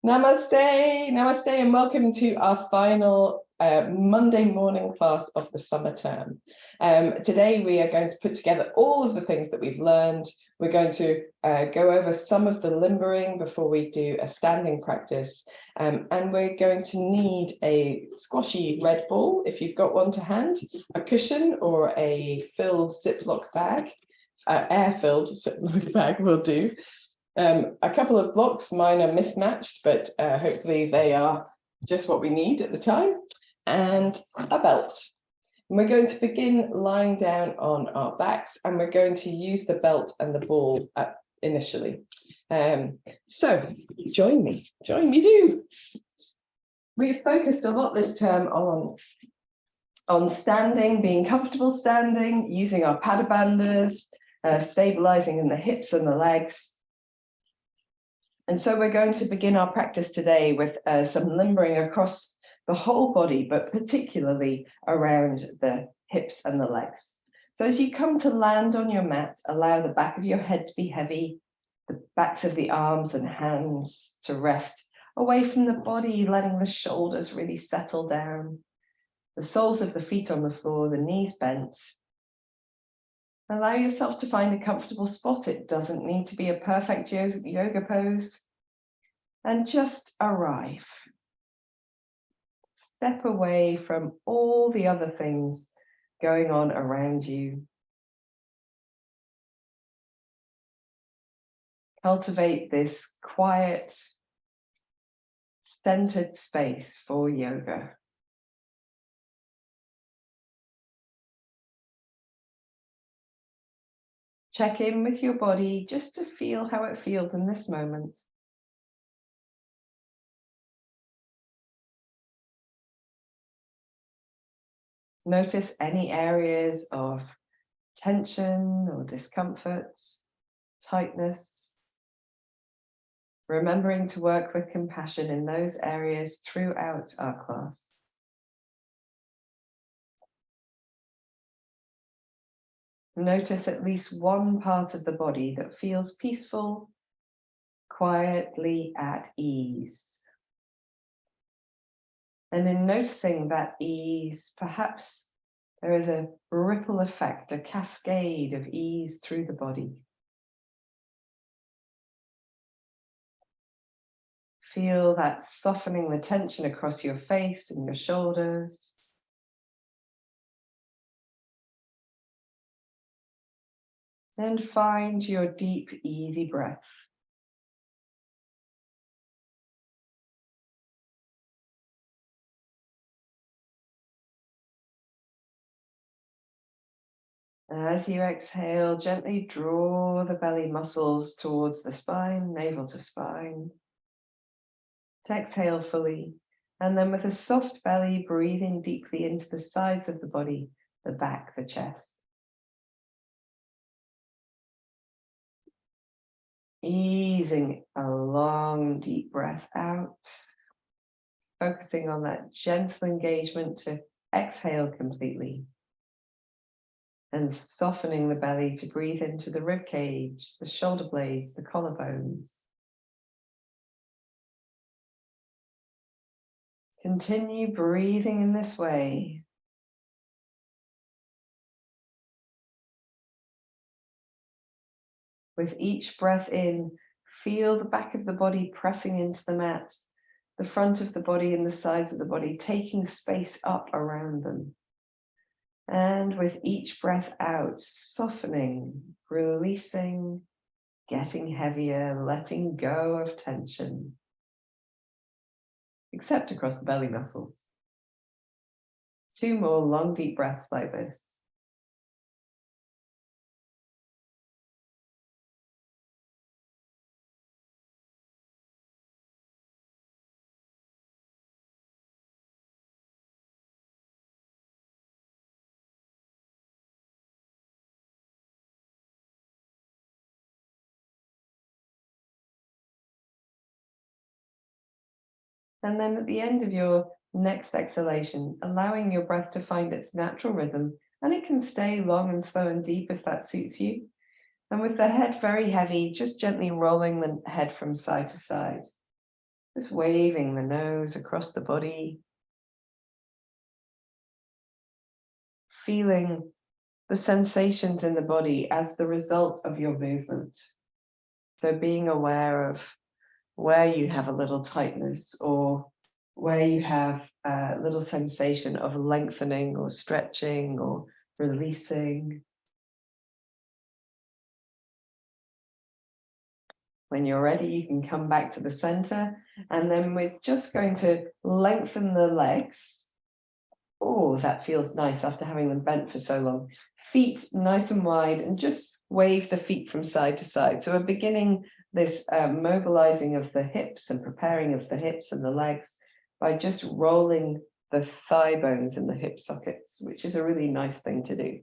Namaste, namaste, and welcome to our final Monday morning class of the summer term. Today we are going to put together all of the things that we've learned. We're going to go over some of the limbering before we do a standing practice. And we're going to need a squashy red ball, if you've got one to hand, a cushion or a filled Ziploc bag, air-filled Ziploc bag will do. A couple of blocks, mine are mismatched, but hopefully they are just what we need at the time, and a belt. And we're going to begin lying down on our backs, and we're going to use the belt and the ball initially. So join me do. We've focused a lot this term on standing, being comfortable standing, using our padabandhas, stabilizing in the hips and the legs. And so we're going to begin our practice today with some limbering across the whole body, but particularly around the hips and the legs. So as you come to land on your mat, allow the back of your head to be heavy, the backs of the arms and hands to rest away from the body, letting the shoulders really settle down, the soles of the feet on the floor, the knees bent. Allow yourself to find a comfortable spot. It doesn't need to be a perfect yoga pose. And just arrive. Step away from all the other things going on around you. Cultivate this quiet, centered space for yoga. Check in with your body just to feel how it feels in this moment. Notice any areas of tension or discomfort, tightness. Remembering to work with compassion in those areas throughout our class. Notice at least one part of the body that feels peaceful, quietly at ease. And in noticing that ease, perhaps there is a ripple effect, a cascade of ease through the body. Feel that softening the tension across your face and your shoulders. And find your deep, easy breath. As you exhale, gently draw the belly muscles towards the spine, navel to spine. Exhale fully, and then with a soft belly, breathing deeply into the sides of the body, the back, the chest. Easing a long, deep breath out, focusing on that gentle engagement to exhale completely. And softening the belly to breathe into the rib cage, the shoulder blades, the collarbones. Continue breathing in this way. With each breath in, feel the back of the body pressing into the mat, the front of the body and the sides of the body, taking space up around them. And with each breath out, softening, releasing, getting heavier, letting go of tension, except across the belly muscles. 2 more long, deep breaths like this. And then at the end of your next exhalation, allowing your breath to find its natural rhythm, and it can stay long and slow and deep if that suits you. And with the head very heavy, just gently rolling the head from side to side. Just waving the nose across the body. Feeling the sensations in the body as the result of your movement. So being aware of where you have a little tightness or where you have a little sensation of lengthening or stretching or releasing. When you're ready, you can come back to the center, and then we're just going to lengthen the legs. Oh, that feels nice after having them bent for so long. Feet nice and wide, and just wave the feet from side to side. So we're beginning this mobilizing of the hips and preparing of the hips and the legs by just rolling the thigh bones in the hip sockets, which is a really nice thing to do.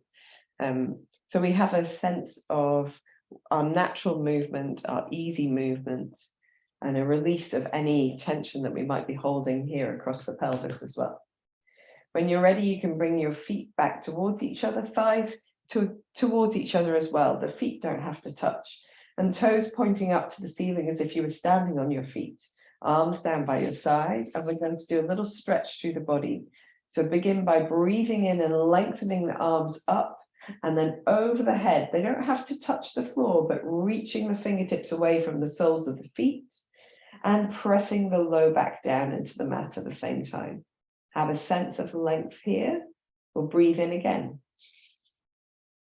So we have a sense of our natural movement, our easy movement, and a release of any tension that we might be holding here across the pelvis as well. When you're ready, you can bring your feet back towards each other, thighs towards each other as well. The feet don't have to touch, and toes pointing up to the ceiling as if you were standing on your feet. Arms down by your side, and we're going to do a little stretch through the body. So begin by breathing in and lengthening the arms up and then over the head. They don't have to touch the floor, but reaching the fingertips away from the soles of the feet and pressing the low back down into the mat at the same time. Have a sense of length here. We'll breathe in again.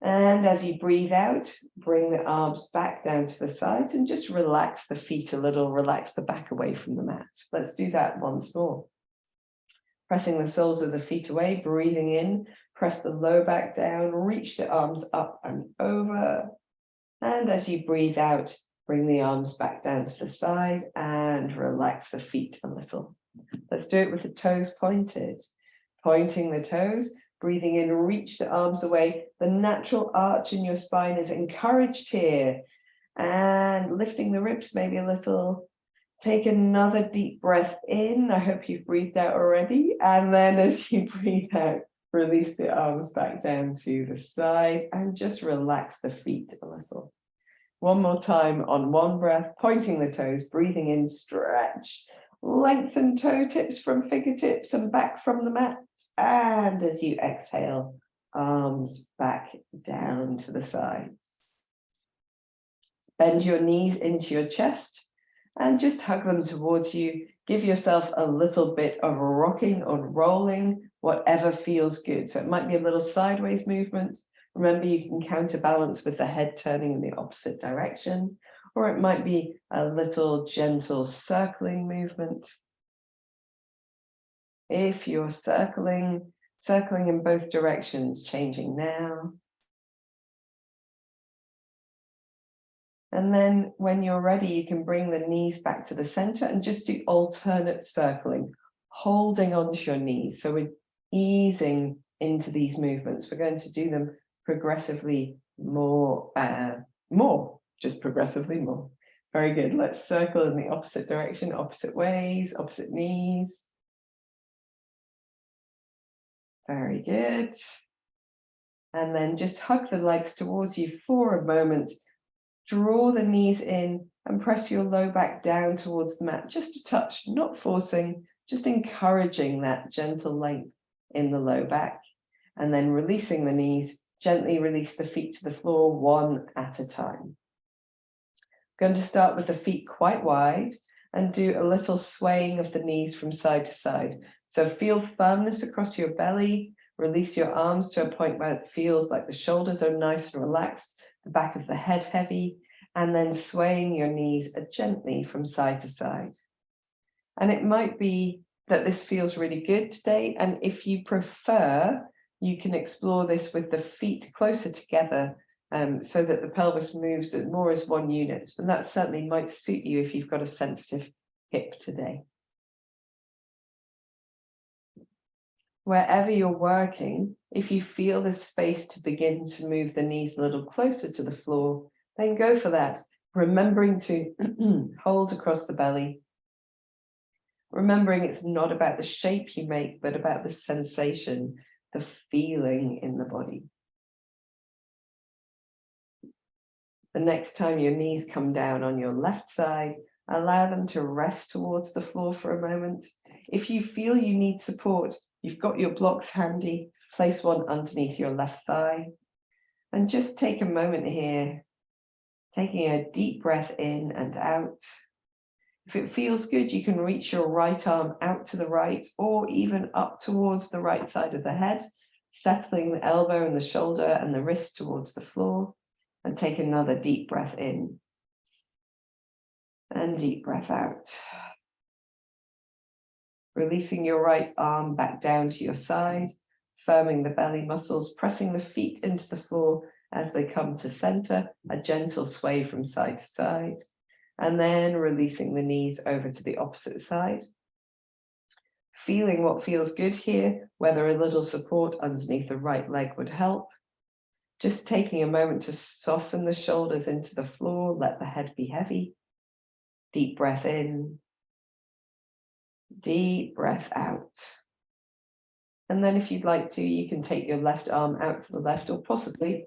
And as you breathe out, bring the arms back down to the sides and just relax the feet a little, relax the back away from the mat. Let's do that once more. Pressing the soles of the feet away, breathing in, press the low back down, reach the arms up and over. And as you breathe out, bring the arms back down to the side and relax the feet a little. Let's do it with the toes pointed. Pointing the toes, breathing in, reach the arms away. The natural arch in your spine is encouraged here. And lifting the ribs maybe a little. Take another deep breath in. I hope you've breathed out already. And then as you breathe out, release the arms back down to the side and just relax the feet a little. One more time on one breath, pointing the toes, breathing in, stretch. Lengthen toe tips from fingertips and back from the mat. And as you exhale, arms back down to the sides. Bend your knees into your chest and just hug them towards you. Give yourself a little bit of rocking or rolling, whatever feels good. So it might be a little sideways movement. Remember, you can counterbalance with the head turning in the opposite direction, or it might be a little gentle circling movement. If you're circling in both directions, changing now. And then when you're ready, you can bring the knees back to the center and just do alternate circling, holding onto your knees. So we're easing into these movements. We're going to do them progressively more, just progressively more. Very good. Let's circle in the opposite direction, opposite ways, opposite knees. Very good. And then just hug the legs towards you for a moment. Draw the knees in and press your low back down towards the mat, just a touch, not forcing, just encouraging that gentle length in the low back. And then releasing the knees, gently release the feet to the floor one at a time. Going to start with the feet quite wide and do a little swaying of the knees from side to side. So feel firmness across your belly, release your arms to a point where it feels like the shoulders are nice and relaxed, the back of the head heavy, and then swaying your knees gently from side to side. And it might be that this feels really good today, and if you prefer, you can explore this with the feet closer together so that the pelvis moves more as one unit, and that certainly might suit you if you've got a sensitive hip today. Wherever you're working, if you feel the space to begin to move the knees a little closer to the floor, then go for that, remembering to hold across the belly. Remembering it's not about the shape you make, but about the sensation, the feeling in the body. The next time your knees come down on your left side, Allow them to rest towards the floor for a moment. If you feel you need support, you've got your blocks handy, place one underneath your left thigh. And just take a moment here, taking a deep breath in and out. If it feels good, you can reach your right arm out to the right or even up towards the right side of the head, settling the elbow and the shoulder and the wrist towards the floor. And take another deep breath in and deep breath out. Releasing your right arm back down to your side, firming the belly muscles, pressing the feet into the floor as they come to center, a gentle sway from side to side, and then releasing the knees over to the opposite side. Feeling what feels good here, whether a little support underneath the right leg would help. Just taking a moment to soften the shoulders into the floor, let the head be heavy. Deep breath in, deep breath out. And then if you'd like to, you can take your left arm out to the left, or possibly,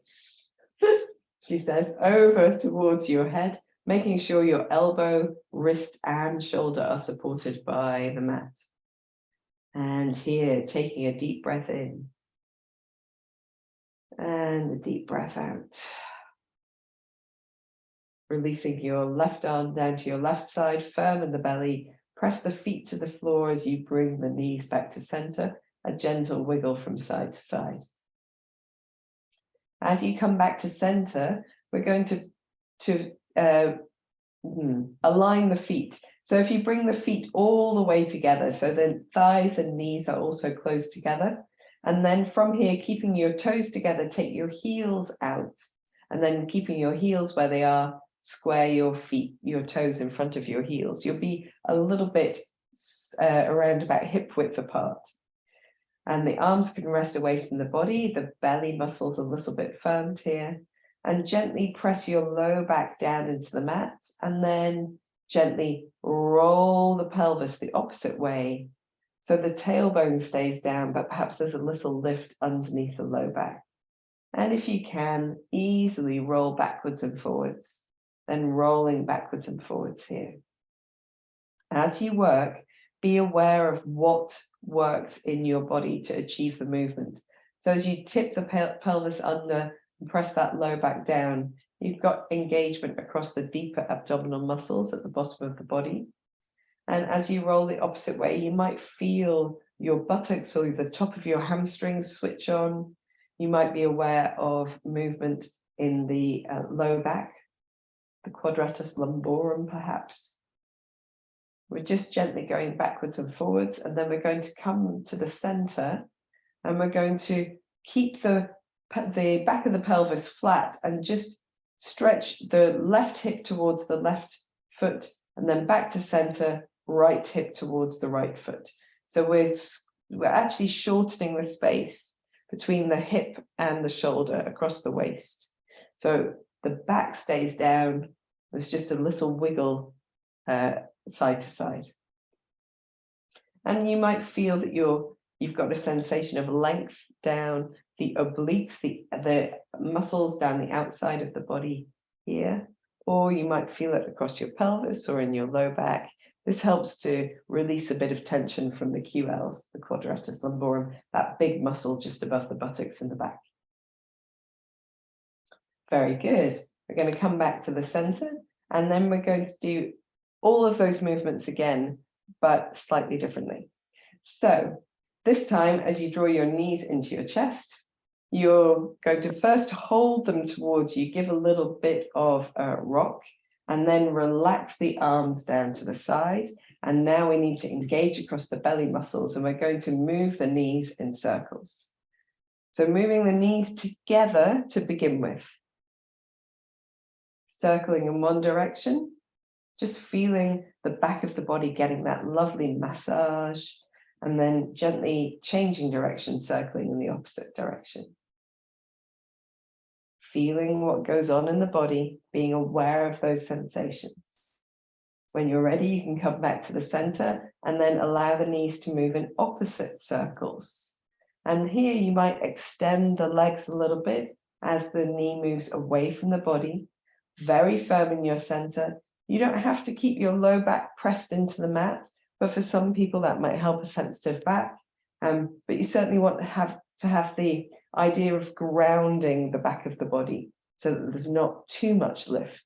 she says, over towards your head, making sure your elbow, wrist, and shoulder are supported by the mat. And here, taking a deep breath in and a deep breath out. Releasing your left arm down to your left side, firm in the belly, press the feet to the floor as you bring the knees back to center, a gentle wiggle from side to side. As you come back to center, we're going to align the feet. So if you bring the feet all the way together, so the thighs and knees are also close together, and then from here, keeping your toes together, take your heels out, and then keeping your heels where they are, square your feet, your toes in front of your heels. You'll be a little bit around about hip width apart. And the arms can rest away from the body, the belly muscles a little bit firmed here, and gently press your low back down into the mat, and then gently roll the pelvis the opposite way. So the tailbone stays down, but perhaps there's a little lift underneath the low back. And if you can, easily roll backwards and forwards, then rolling backwards and forwards here. As you work, be aware of what works in your body to achieve the movement. So as you tip the pelvis under and press that low back down, you've got engagement across the deeper abdominal muscles at the bottom of the body. And as you roll the opposite way, you might feel your buttocks or the top of your hamstrings switch on. You might be aware of movement in the low back, the quadratus lumborum perhaps. We're just gently going backwards and forwards, and then we're going to come to the center, and we're going to keep the back of the pelvis flat and just stretch the left hip towards the left foot, and then back to center, right hip towards the right foot. So we're actually shortening the space between the hip and the shoulder across the waist. So the back stays down. There's just a little wiggle side to side. And you might feel that you've got a sensation of length down the obliques, the muscles down the outside of the body here, or you might feel it across your pelvis or in your low back. This helps to release a bit of tension from the QLs, the quadratus lumborum, that big muscle just above the buttocks in the back. Very good. We're going to come back to the center, and then we're going to do all of those movements again, but slightly differently. So this time, as you draw your knees into your chest, you're going to first hold them towards you, give a little bit of a rock, and then relax the arms down to the side. And now we need to engage across the belly muscles, and we're going to move the knees in circles. So moving the knees together to begin with. Circling in one direction, just feeling the back of the body getting that lovely massage, and then gently changing direction, circling in the opposite direction. Feeling what goes on in the body, being aware of those sensations. When you're ready, you can come back to the center and then allow the knees to move in opposite circles. And here you might extend the legs a little bit as the knee moves away from the body, very firm in your center. You don't have to keep your low back pressed into the mat, but for some people that might help a sensitive back. But you certainly want to have the idea of grounding the back of the body so that there's not too much lift.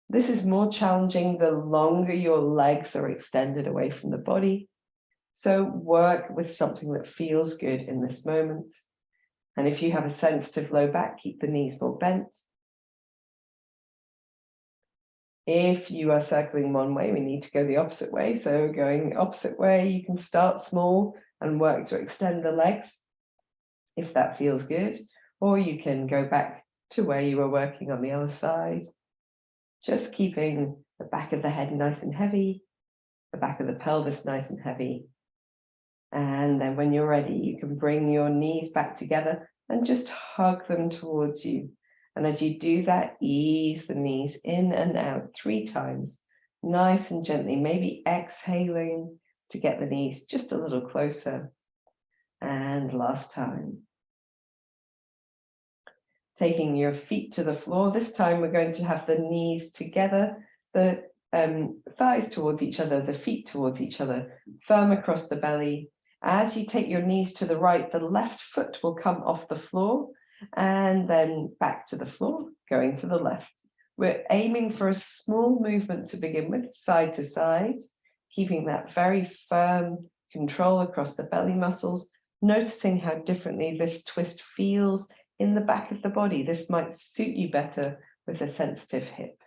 This is more challenging the longer your legs are extended away from the body. So work with something that feels good in this moment. And if you have a sensitive low back, keep the knees more bent. If you are circling one way, we need to go the opposite way. So going opposite way, you can start small and work to extend the legs, if that feels good. Or you can go back to where you were working on the other side. Just keeping the back of the head nice and heavy, the back of the pelvis nice and heavy. And then when you're ready, you can bring your knees back together and just hug them towards you. And as you do that, ease the knees in and out 3 times, nice and gently, maybe exhaling to get the knees just a little closer. And last time. Taking your feet to the floor. This time we're going to have the knees together, the thighs towards each other, the feet towards each other, firm across the belly. As you take your knees to the right, the left foot will come off the floor and then back to the floor, going to the left. We're aiming for a small movement to begin with, side to side, keeping that very firm control across the belly muscles, noticing how differently this twist feels in the back of the body. This might suit you better with a sensitive hip.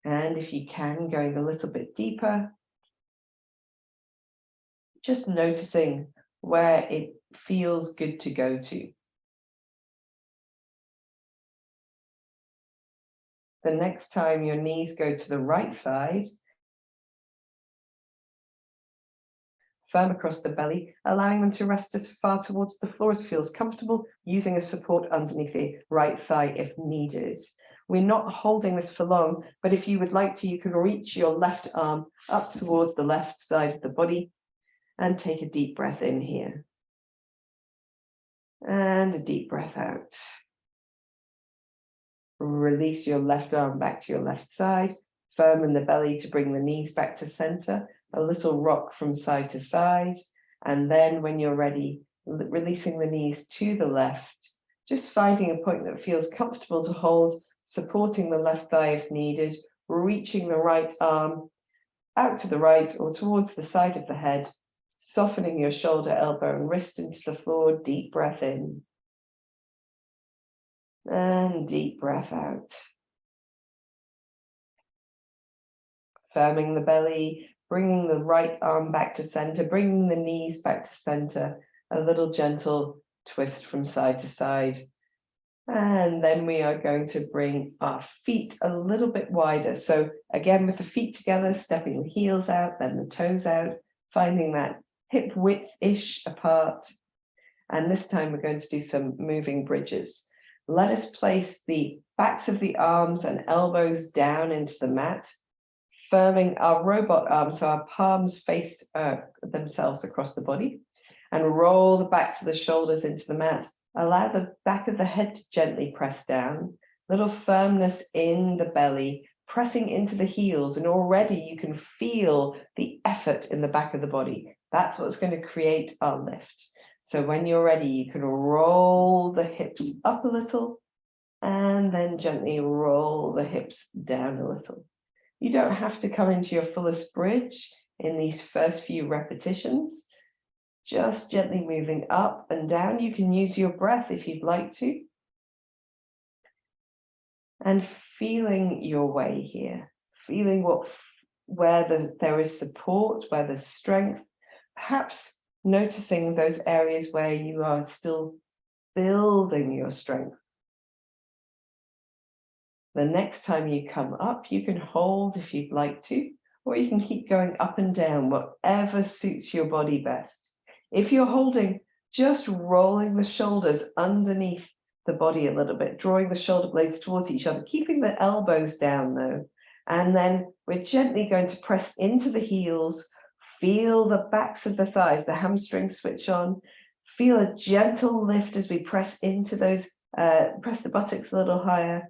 And if you can, going a little bit deeper, just noticing where it feels good to go to. The next time your knees go to the right side, firm across the belly, allowing them to rest as far towards the floor as feels comfortable, using a support underneath the right thigh if needed. We're not holding this for long, but if you would like to, you can reach your left arm up towards the left side of the body and take a deep breath in here. And a deep breath out. Release your left arm back to your left side, firm in the belly to bring the knees back to center, a little rock from side to side. And then when you're ready, releasing the knees to the left, just finding a point that feels comfortable to hold, supporting the left thigh if needed, reaching the right arm out to the right or towards the side of the head, softening your shoulder, elbow, and wrist into the floor. Deep breath in. And deep breath out. Firming the belly, bringing the right arm back to center, bringing the knees back to center, a little gentle twist from side to side. And then we are going to bring our feet a little bit wider. So again, with the feet together, stepping the heels out, then the toes out, finding that hip width-ish apart. And this time we're going to do some moving bridges. Let us place the backs of the arms and elbows down into the mat, firming our robot arms so our palms face themselves across the body, and roll the backs of the shoulders into the mat. Allow the back of the head to gently press down, little firmness in the belly, pressing into the heels, and already you can feel the effort in the back of the body. That's what's going to create our lift. So when you're ready, you can roll the hips up a little and then gently roll the hips down a little. You don't have to come into your fullest bridge in these first few repetitions, just gently moving up and down. You can use your breath if you'd like to. And feeling your way here, feeling where there is support, where there's strength, perhaps noticing those areas where you are still building your strength. The next time you come up, you can hold if you'd like to, or you can keep going up and down, whatever suits your body best. If you're holding, just rolling the shoulders underneath the body a little bit, drawing the shoulder blades towards each other, keeping the elbows down though. And then we're gently going to press into the heels, feel the backs of the thighs, the hamstrings switch on, feel a gentle lift as we press into those, press the buttocks a little higher,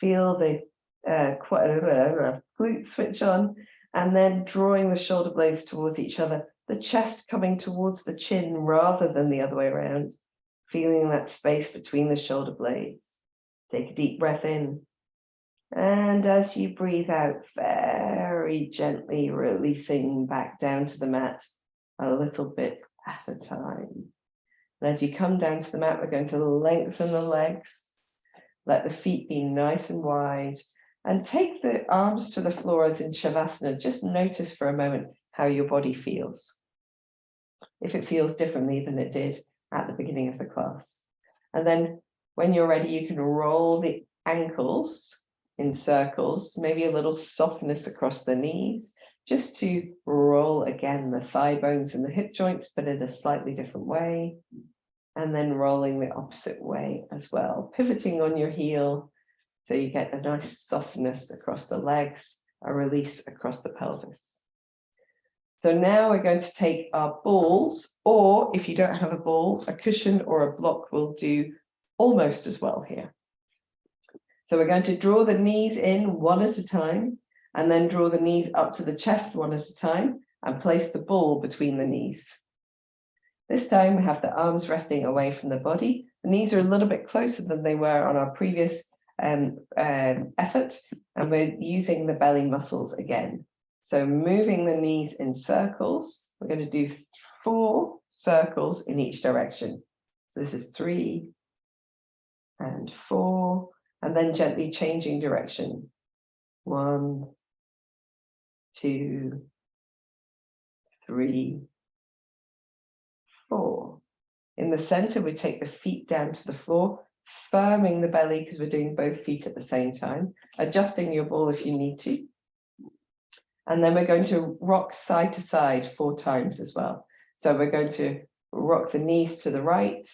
feel the glute switch on, and then drawing the shoulder blades towards each other, the chest coming towards the chin rather than the other way around, feeling that space between the shoulder blades. Take a deep breath in, and as you breathe out, very gently releasing back down to the mat a little bit at a time. And as you come down to the mat, we're going to lengthen the legs, let the feet be nice and wide, and take the arms to the floor as in Shavasana. Just notice for a moment how your body feels, if it feels differently than it did at the beginning of the class. And then when you're ready, you can roll the ankles in circles, maybe a little softness across the knees, just to roll again the thigh bones and the hip joints, but in a slightly different way. And then rolling the opposite way as well, pivoting on your heel, so you get a nice softness across the legs, a release across the pelvis. So now we're going to take our balls, or if you don't have a ball, a cushion or a block will do almost as well here. So we're going to draw the knees in one at a time, and then draw the knees up to the chest one at a time, and place the ball between the knees. This time we have the arms resting away from the body. The knees are a little bit closer than they were on our previous effort, and we're using the belly muscles again. So moving the knees in circles, we're going to do 4 circles in each direction. So this is 3 and 4, and then gently changing direction. 1, 2, 3, 4. In the center, we take the feet down to the floor, firming the belly because we're doing both feet at the same time, adjusting your ball if you need to. And then we're going to rock side to side 4 times as well. So we're going to rock the knees to the right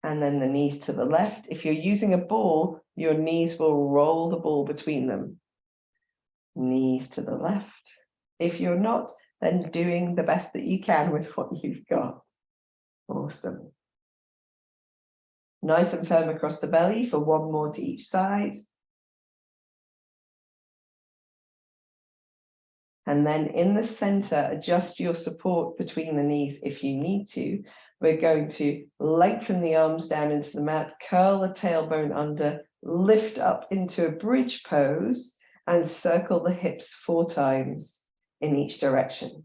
and then the knees to the left. If you're using a ball, your knees will roll the ball between them. Knees to the left. If you're not, then doing the best that you can with what you've got. Awesome. Nice and firm across the belly for 1 more to each side. And then in the center, adjust your support between the knees if you need to. We're going to lengthen the arms down into the mat, curl the tailbone under, lift up into a bridge pose, and circle the hips 4 times in each direction.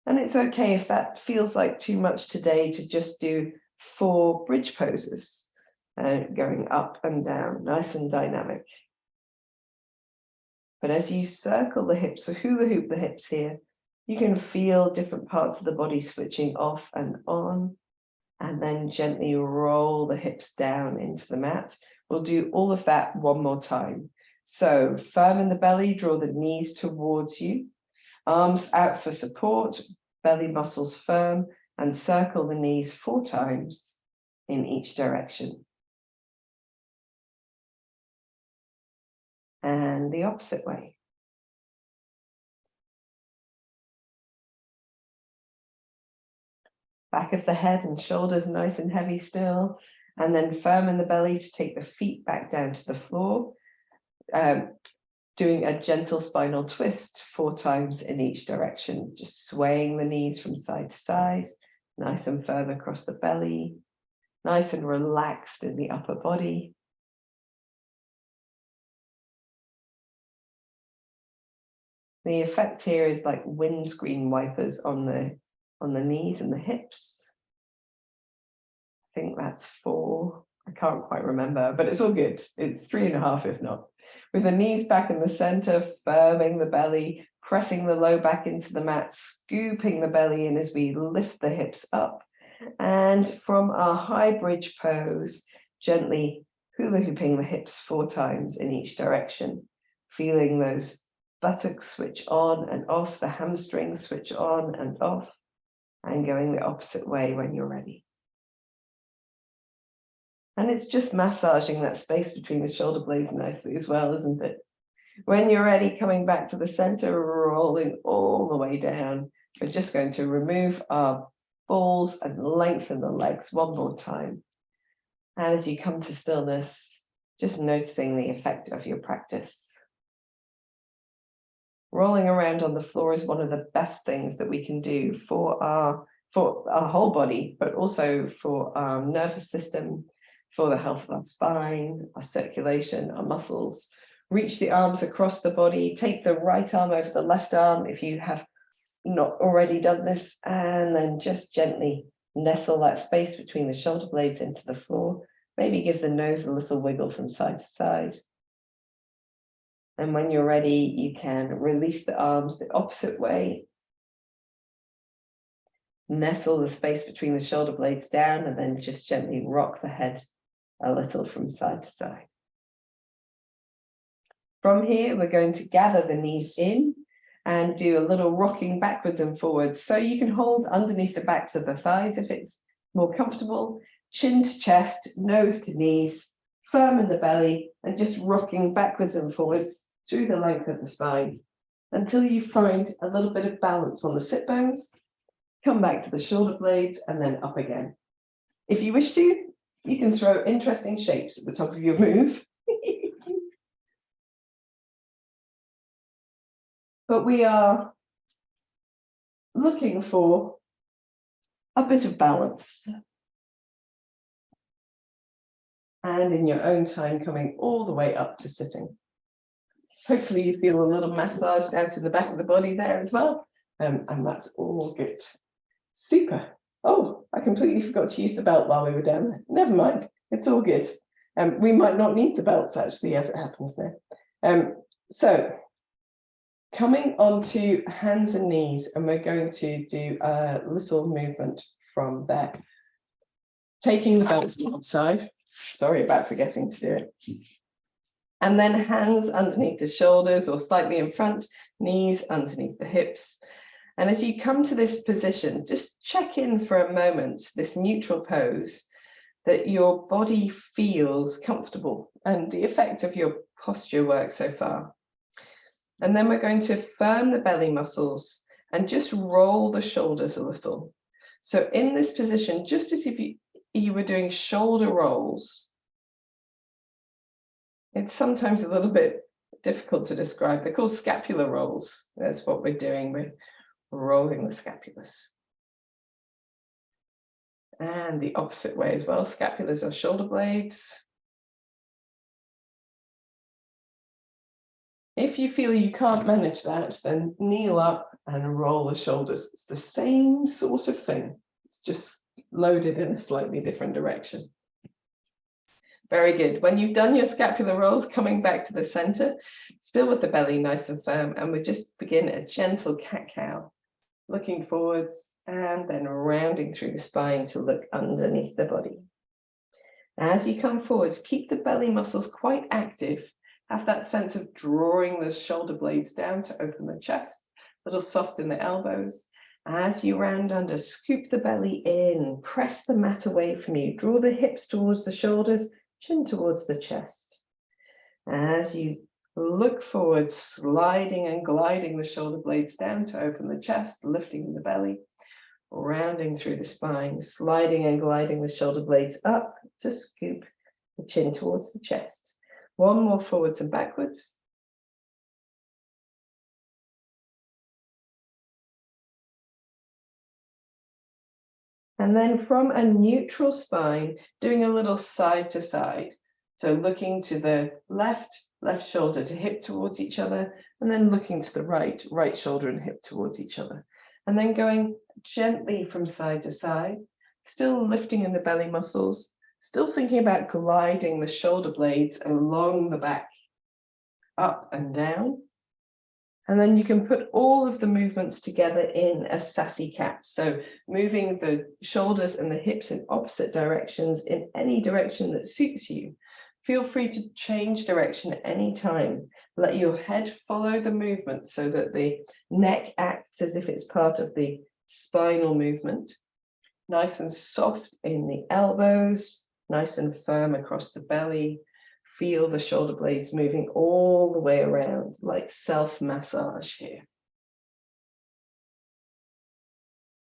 And it's okay if that feels like too much today to just do 4 bridge poses, going up and down, nice and dynamic. But as you circle the hips, so hula hoop the hips here, you can feel different parts of the body switching off and on, and then gently roll the hips down into the mat. We'll do all of that 1 more time. So firm in the belly, draw the knees towards you, arms out for support, belly muscles firm, and circle the knees 4 times in each direction. And the opposite way. Back of the head and shoulders nice and heavy still, and then firm in the belly to take the feet back down to the floor, doing a gentle spinal twist 4 times in each direction, just swaying the knees from side to side, nice and firm across the belly, nice and relaxed in the upper body. The effect here is like windscreen wipers on the knees and the hips. I think that's 4. I can't quite remember, but it's all good. It's 3.5 if not. With the knees back in the center, firming the belly, pressing the low back into the mat, scooping the belly in as we lift the hips up. And from our high bridge pose, gently hula hooping the hips 4 times in each direction, feeling those buttocks switch on and off, the hamstrings switch on and off, and going the opposite way when you're ready. And it's just massaging that space between the shoulder blades nicely as well, isn't it? When you're ready, coming back to the center, rolling all the way down. We're just going to remove our balls and lengthen the legs 1 more time. And as you come to stillness, Just noticing the effect of your practice. Rolling around on the floor is one of the best things that we can do for our whole body, but also for our nervous system, for the health of our spine, our circulation, our muscles. Reach the arms across the body, take the right arm over the left arm if you have not already done this, and then just gently nestle that space between the shoulder blades into the floor. Maybe give the nose a little wiggle from side to side. And when you're ready, you can release the arms the opposite way. Nestle the space between the shoulder blades down, and then just gently rock the head a little from side to side. From here, we're going to gather the knees in and do a little rocking backwards and forwards. So you can hold underneath the backs of the thighs if it's more comfortable, chin to chest, nose to knees, firm in the belly, and just rocking backwards and forwards through the length of the spine until you find a little bit of balance on the sit bones. Come back to the shoulder blades and then up again. If you wish to, you can throw interesting shapes at the top of your move. But we are looking for a bit of balance. And in your own time, coming all the way up to sitting. Hopefully you feel a little massage down to the back of the body there as well. And that's all good. Super. Oh, I completely forgot to use the belt while we were down there. Never mind, it's all good. We might not need the belts actually as it happens there. So coming onto hands and knees, and we're going to do a little movement from there. Taking the belts to one side. Sorry about forgetting to do it. And then hands underneath the shoulders or slightly in front, knees underneath the hips. And as you come to this position, just check in for a moment, this neutral pose, that your body feels comfortable and the effect of your posture work so far. And then we're going to firm the belly muscles and just roll the shoulders a little. So in this position, just as if you were doing shoulder rolls, it's sometimes a little bit difficult to describe. They're called scapular rolls. That's what we're doing. We're rolling the scapulas. And the opposite way as well. Scapulas are shoulder blades. If you feel you can't manage that, then kneel up and roll the shoulders. It's the same sort of thing. It's just loaded in a slightly different direction. Very good. When you've done your scapular rolls, coming back to the center, still with the belly nice and firm, and we just begin a gentle cat-cow, looking forwards and then rounding through the spine to look underneath the body. As you come forwards, keep the belly muscles quite active. Have that sense of drawing the shoulder blades down to open the chest, a little soft in the elbows. As you round under, scoop the belly in, press the mat away from you, draw the hips towards the shoulders, chin towards the chest. As you look forward, sliding and gliding the shoulder blades down to open the chest, lifting the belly, rounding through the spine, sliding and gliding the shoulder blades up to scoop the chin towards the chest. One more forwards and backwards. And then from a neutral spine, doing a little side to side. So looking to the left shoulder to hip towards each other, and then looking to the right shoulder and hip towards each other. And then going gently from side to side, still lifting in the belly muscles, still thinking about gliding the shoulder blades along the back, up and down. And then you can put all of the movements together in a sassy cat. So moving the shoulders and the hips in opposite directions in any direction that suits you. Feel free to change direction at any time. Let your head follow the movement so that the neck acts as if it's part of the spinal movement. Nice and soft in the elbows, nice and firm across the belly. Feel the shoulder blades moving all the way around, like self-massage here.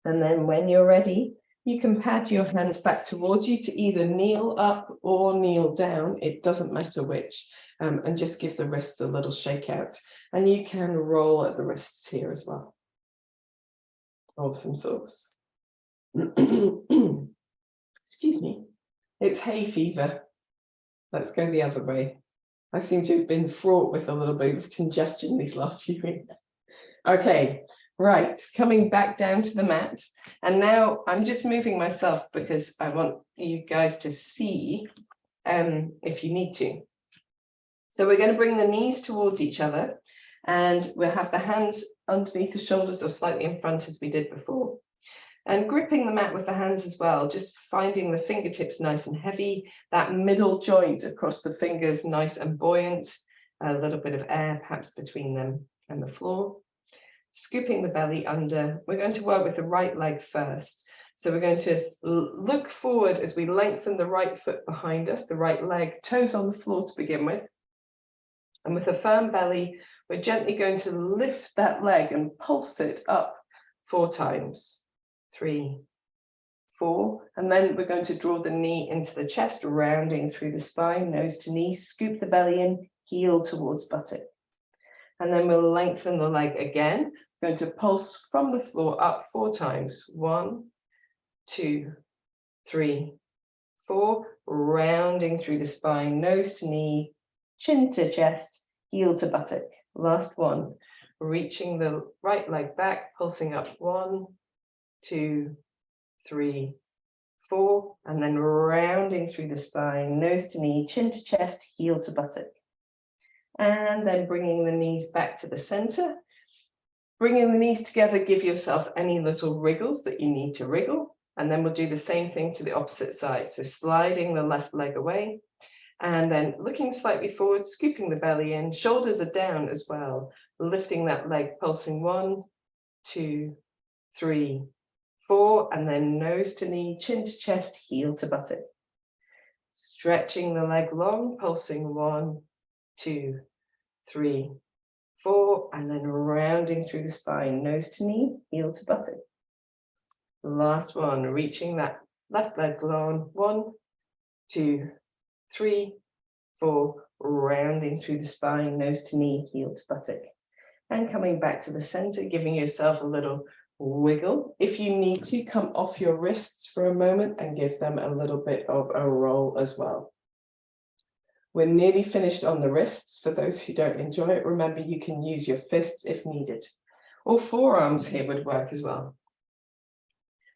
And then when you're ready, You can pad your hands back towards you to either kneel up or kneel down. It doesn't matter which, and just give the wrists a little shake out. And you can roll at the wrists here as well. Awesome sauce. Excuse me. It's hay fever. Let's go the other way. I seem to have been fraught with a little bit of congestion these last few weeks. Okay, right, coming back down to the mat. And now I'm just moving myself because I want you guys to see if you need to. So we're going to bring the knees towards each other, and we'll have the hands underneath the shoulders or slightly in front as we did before. And gripping the mat with the hands as well, just finding the fingertips nice and heavy, that middle joint across the fingers nice and buoyant, a little bit of air perhaps between them and the floor. Scooping the belly under. We're going to work with the right leg first. So we're going to look forward as we lengthen the right foot behind us, the right leg, toes on the floor to begin with. And with a firm belly, we're gently going to lift that leg and pulse it up 4 times. 3, 4, and then we're going to draw the knee into the chest, rounding through the spine, nose to knee, scoop the belly in, heel towards buttock. And then we'll lengthen the leg again. We're going to pulse from the floor up 4 times. 1, 2, 3, 4, rounding through the spine, nose to knee, chin to chest, heel to buttock. Last one, reaching the right leg back, pulsing up 1, 2, 3, 4, and then rounding through the spine, nose to knee, chin to chest, heel to buttock. And then bringing the knees back to the center. Bringing the knees together, give yourself any little wriggles that you need to wriggle. And then we'll do the same thing to the opposite side. So sliding the left leg away, and then looking slightly forward, scooping the belly in, shoulders are down as well, lifting that leg, pulsing 1, 2, 3, 4, and then nose to knee, chin to chest, heel to buttock. Stretching the leg long, pulsing 1, 2, 3, 4, and then rounding through the spine, nose to knee, heel to buttock. Last one, reaching that left leg long, 1, 2, 3, 4, rounding through the spine, nose to knee, heel to buttock. And coming back to the center, giving yourself a little wiggle. If you need to, come off your wrists for a moment and give them a little bit of a roll as well. We're nearly finished on the wrists. For those who don't enjoy it, remember you can use your fists if needed, or forearms here would work as well.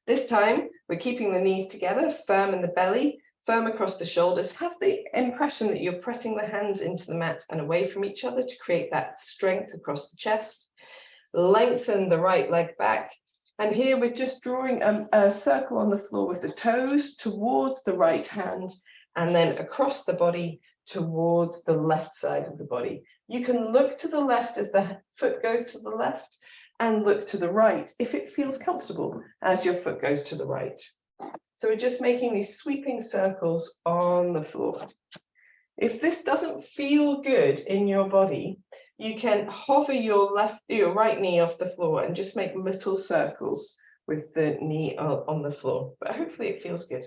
This time, we're keeping the knees together, firm in the belly, firm across the shoulders. Have the impression that you're pressing the hands into the mat and away from each other to create that strength across the chest. Lengthen the right leg back. And here we're just drawing a circle on the floor with the toes towards the right hand, and then across the body towards the left side of the body. You can look to the left as the foot goes to the left, and look to the right if it feels comfortable as your foot goes to the right. So we're just making these sweeping circles on the floor. If this doesn't feel good in your body, you can hover your right knee off the floor and just make little circles with the knee on the floor, but hopefully it feels good.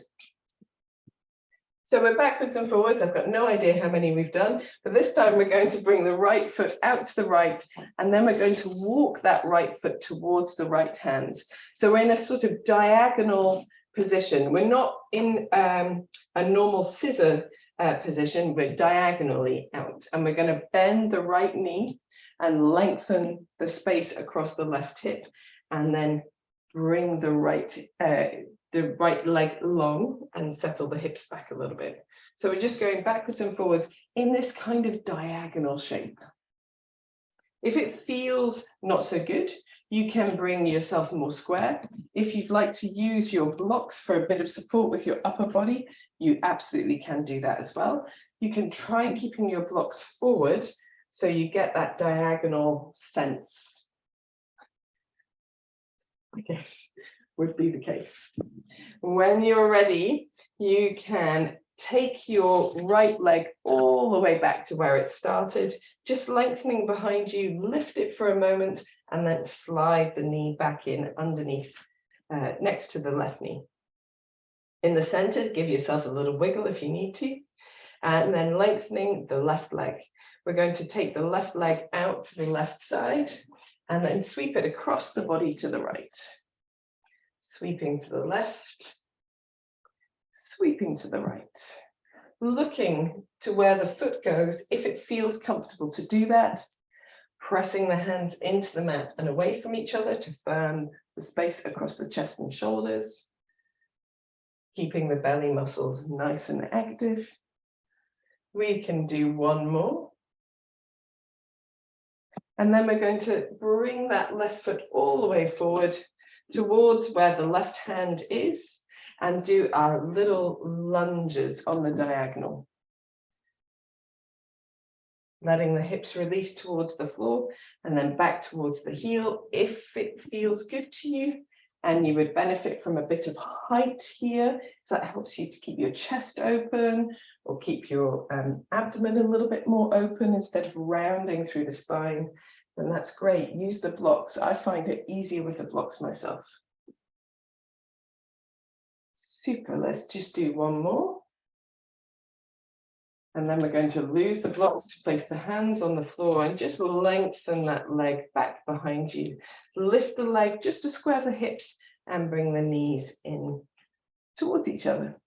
So we're backwards and forwards. I've got no idea how many we've done, but this time we're going to bring the right foot out to the right, and then we're going to walk that right foot towards the right hand. So we're in a sort of diagonal position. We're not in a normal scissor position, we're diagonally out, and we're going to bend the right knee and lengthen the space across the left hip, and then bring the right leg long and settle the hips back a little bit. So we're just going backwards and forwards in this kind of diagonal shape. If it feels not so good, you can bring yourself more square. If you'd like to use your blocks for a bit of support with your upper body, you absolutely can do that as well. You can try keeping your blocks forward so you get that diagonal sense, I guess would be the case. When you're ready, you can take your right leg all the way back to where it started, just lengthening behind you, lift it for a moment, and then slide the knee back in underneath, next to the left knee. In the center, give yourself a little wiggle if you need to, and then lengthening the left leg. We're going to take the left leg out to the left side and then sweep it across the body to the right. Sweeping to the left, sweeping to the right. Looking to where the foot goes, if it feels comfortable to do that, pressing the hands into the mat and away from each other to firm the space across the chest and shoulders. Keeping the belly muscles nice and active. We can do one more. And then we're going to bring that left foot all the way forward towards where the left hand is and do our little lunges on the diagonal. Letting the hips release towards the floor and then back towards the heel if it feels good to you. And you would benefit from a bit of height here. So that helps you to keep your chest open or keep your abdomen a little bit more open instead of rounding through the spine. And that's great. Use the blocks. I find it easier with the blocks myself. Super. Let's just do one more. And then we're going to lose the blocks to place the hands on the floor and just lengthen that leg back behind you. Lift the leg just to square the hips and bring the knees in towards each other.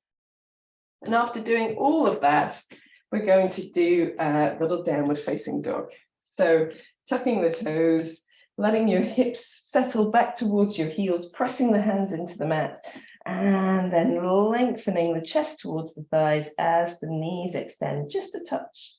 And after doing all of that, we're going to do a little downward facing dog. So tucking the toes, letting your hips settle back towards your heels, pressing the hands into the mat, and then lengthening the chest towards the thighs as the knees extend just a touch.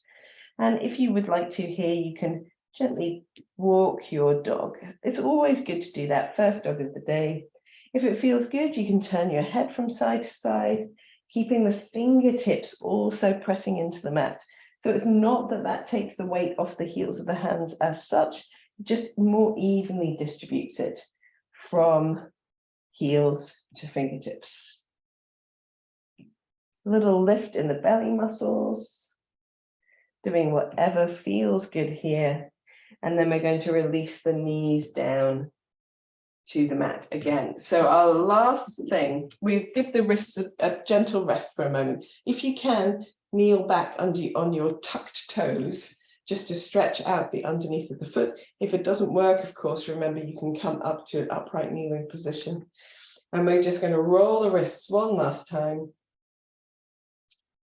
And if you would like to here, you can gently walk your dog. It's always good to do that first dog of the day. If it feels good, you can turn your head from side to side, keeping the fingertips also pressing into the mat. So it's not that that takes the weight off the heels of the hands as such, just more evenly distributes it from heels to fingertips. A little lift in the belly muscles, doing whatever feels good here. And then we're going to release the knees down to the mat again. So our last thing, we give the wrists a gentle rest for a moment. If you can, kneel back on your tucked toes, just to stretch out the underneath of the foot. If it doesn't work, of course, remember you can come up to an upright kneeling position. And we're just going to roll the wrists one last time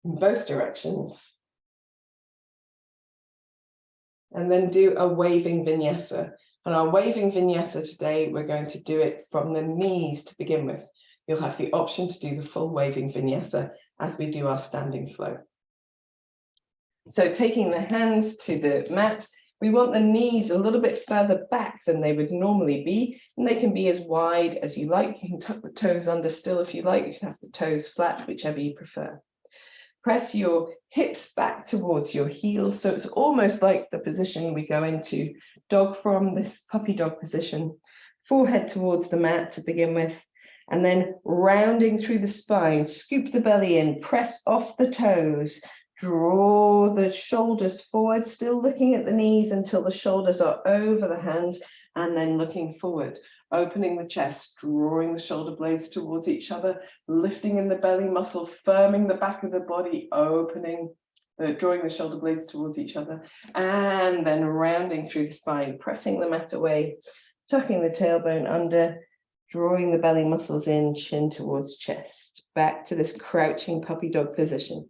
in both directions. And then do a waving vinyasa. And our waving vinyasa today, we're going to do it from the knees to begin with. You'll have the option to do the full waving vinyasa as we do our standing flow. So taking the hands to the mat, we want the knees a little bit further back than they would normally be, and they can be as wide as you like. You can tuck the toes under still if you like. You can have the toes flat, whichever you prefer. Press your hips back towards your heels, so it's almost like the position we go into dog from, this puppy dog position. Forehead towards the mat to begin with, and then rounding through the spine, scoop the belly in, press off the toes, draw the shoulders forward, still looking at the knees until the shoulders are over the hands, and then looking forward, opening the chest, drawing the shoulder blades towards each other, lifting in the belly muscle, firming the back of the body, opening, drawing the shoulder blades towards each other, and then rounding through the spine, pressing the mat away, tucking the tailbone under, drawing the belly muscles in, chin towards chest, back to this crouching puppy dog position.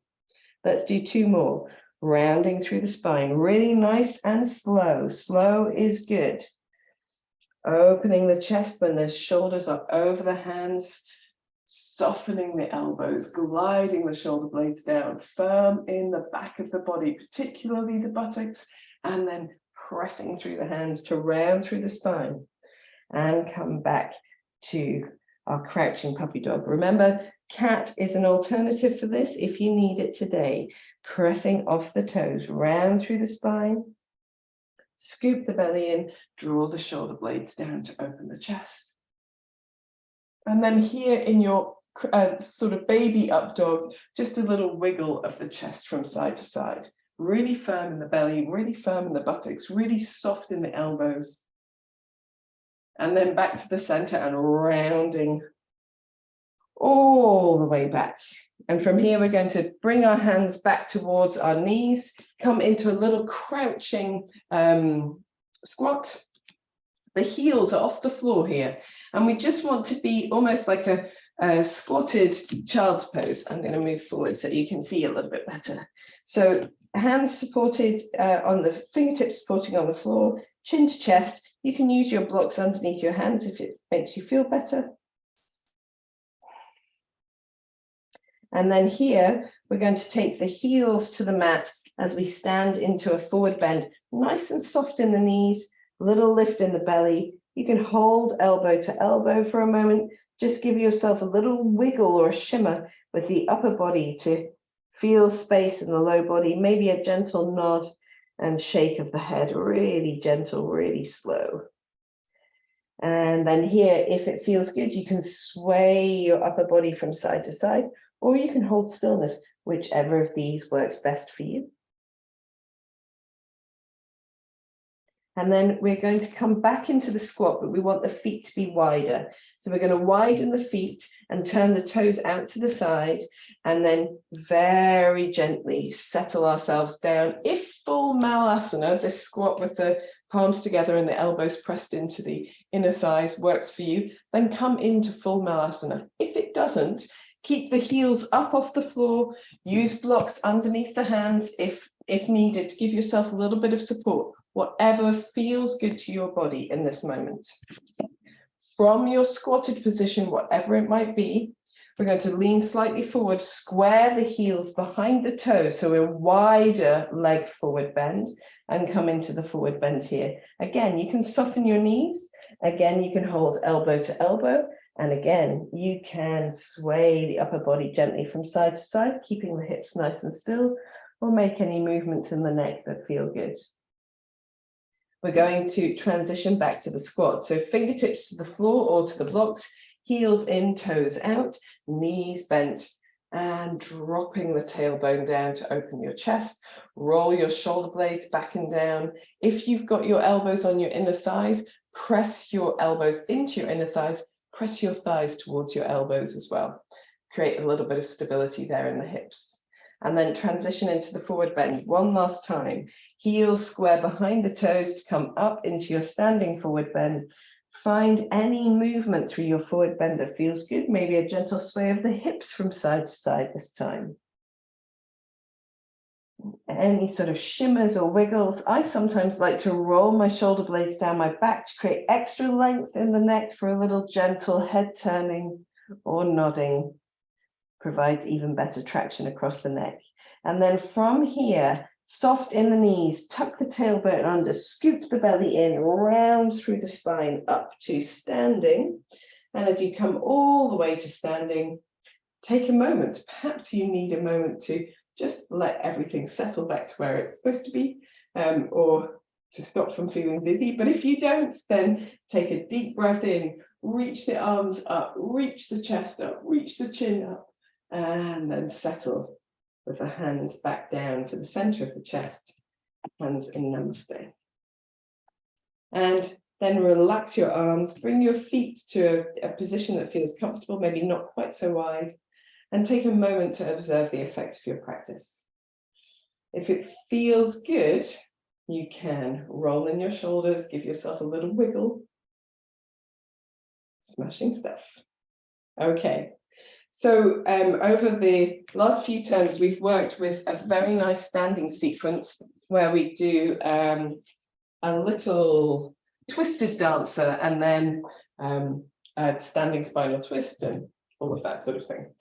Let's do two more. Rounding through the spine, really nice and slow. Slow is good. Opening the chest when the shoulders are over the hands, softening the elbows, gliding the shoulder blades down, firm in the back of the body, particularly the buttocks, and then pressing through the hands to round through the spine and come back to our crouching puppy dog. Remember, cat is an alternative for this if you need it today. Pressing off the toes, round through the spine, scoop the belly in, draw the shoulder blades down to open the chest. And then here in your sort of baby up dog, just a little wiggle of the chest from side to side. Really firm in the belly, really firm in the buttocks, really soft in the elbows. And then back to the center and rounding all the way back. And from here, we're going to bring our hands back towards our knees, come into a little crouching squat. The heels are off the floor here. And we just want to be almost like a squatted child's pose. I'm going to move forward so you can see a little bit better. So hands supported on the fingertips supporting on the floor, chin to chest. You can use your blocks underneath your hands if it makes you feel better. And then here, we're going to take the heels to the mat as we stand into a forward bend, nice and soft in the knees, little lift in the belly. You can hold elbow to elbow for a moment. Just give yourself a little wiggle or a shimmer with the upper body to feel space in the low body, maybe a gentle nod and shake of the head, really gentle, really slow. And then here, if it feels good, you can sway your upper body from side to side, or you can hold stillness, whichever of these works best for you. And then we're going to come back into the squat, but we want the feet to be wider. So we're going to widen the feet and turn the toes out to the side, and then very gently settle ourselves down. If full malasana, this squat with the palms together and the elbows pressed into the inner thighs works for you, then come into full malasana. If it doesn't, keep the heels up off the floor, use blocks underneath the hands if needed to give yourself a little bit of support, whatever feels good to your body in this moment. From your squatted position, whatever it might be, we're going to lean slightly forward, square the heels behind the toes, so a wider leg forward bend, and come into the forward bend here. Again, you can soften your knees. Again, you can hold elbow to elbow. And again, you can sway the upper body gently from side to side, keeping the hips nice and still, or make any movements in the neck that feel good. We're going to transition back to the squat. So fingertips to the floor or to the blocks, heels in, toes out, knees bent, and dropping the tailbone down to open your chest. Roll your shoulder blades back and down. If you've got your elbows on your inner thighs, press your elbows into your inner thighs, press your thighs towards your elbows as well. Create a little bit of stability there in the hips. And then transition into the forward bend one last time. Heels square behind the toes to come up into your standing forward bend. Find any movement through your forward bend that feels good, maybe a gentle sway of the hips from side to side this time. Any sort of shimmers or wiggles. I sometimes like to roll my shoulder blades down my back to create extra length in the neck for a little gentle head turning or nodding. Provides even better traction across the neck. And then from here, soft in the knees, tuck the tailbone under, scoop the belly in, round through the spine up to standing. And as you come all the way to standing, take a moment. Perhaps you need a moment to just let everything settle back to where it's supposed to be, or to stop from feeling dizzy. But if you don't, then take a deep breath in, reach the arms up, reach the chest up, reach the chin up, and then settle with the hands back down to the center of the chest, hands in namaste. And then relax your arms, bring your feet to a position that feels comfortable, maybe not quite so wide, and take a moment to observe the effect of your practice. If it feels good, you can roll in your shoulders, give yourself a little wiggle. Smashing stuff. Okay. So over the last few terms, we've worked with a very nice standing sequence where we do a little twisted dancer and then a standing spinal twist and all of that sort of thing.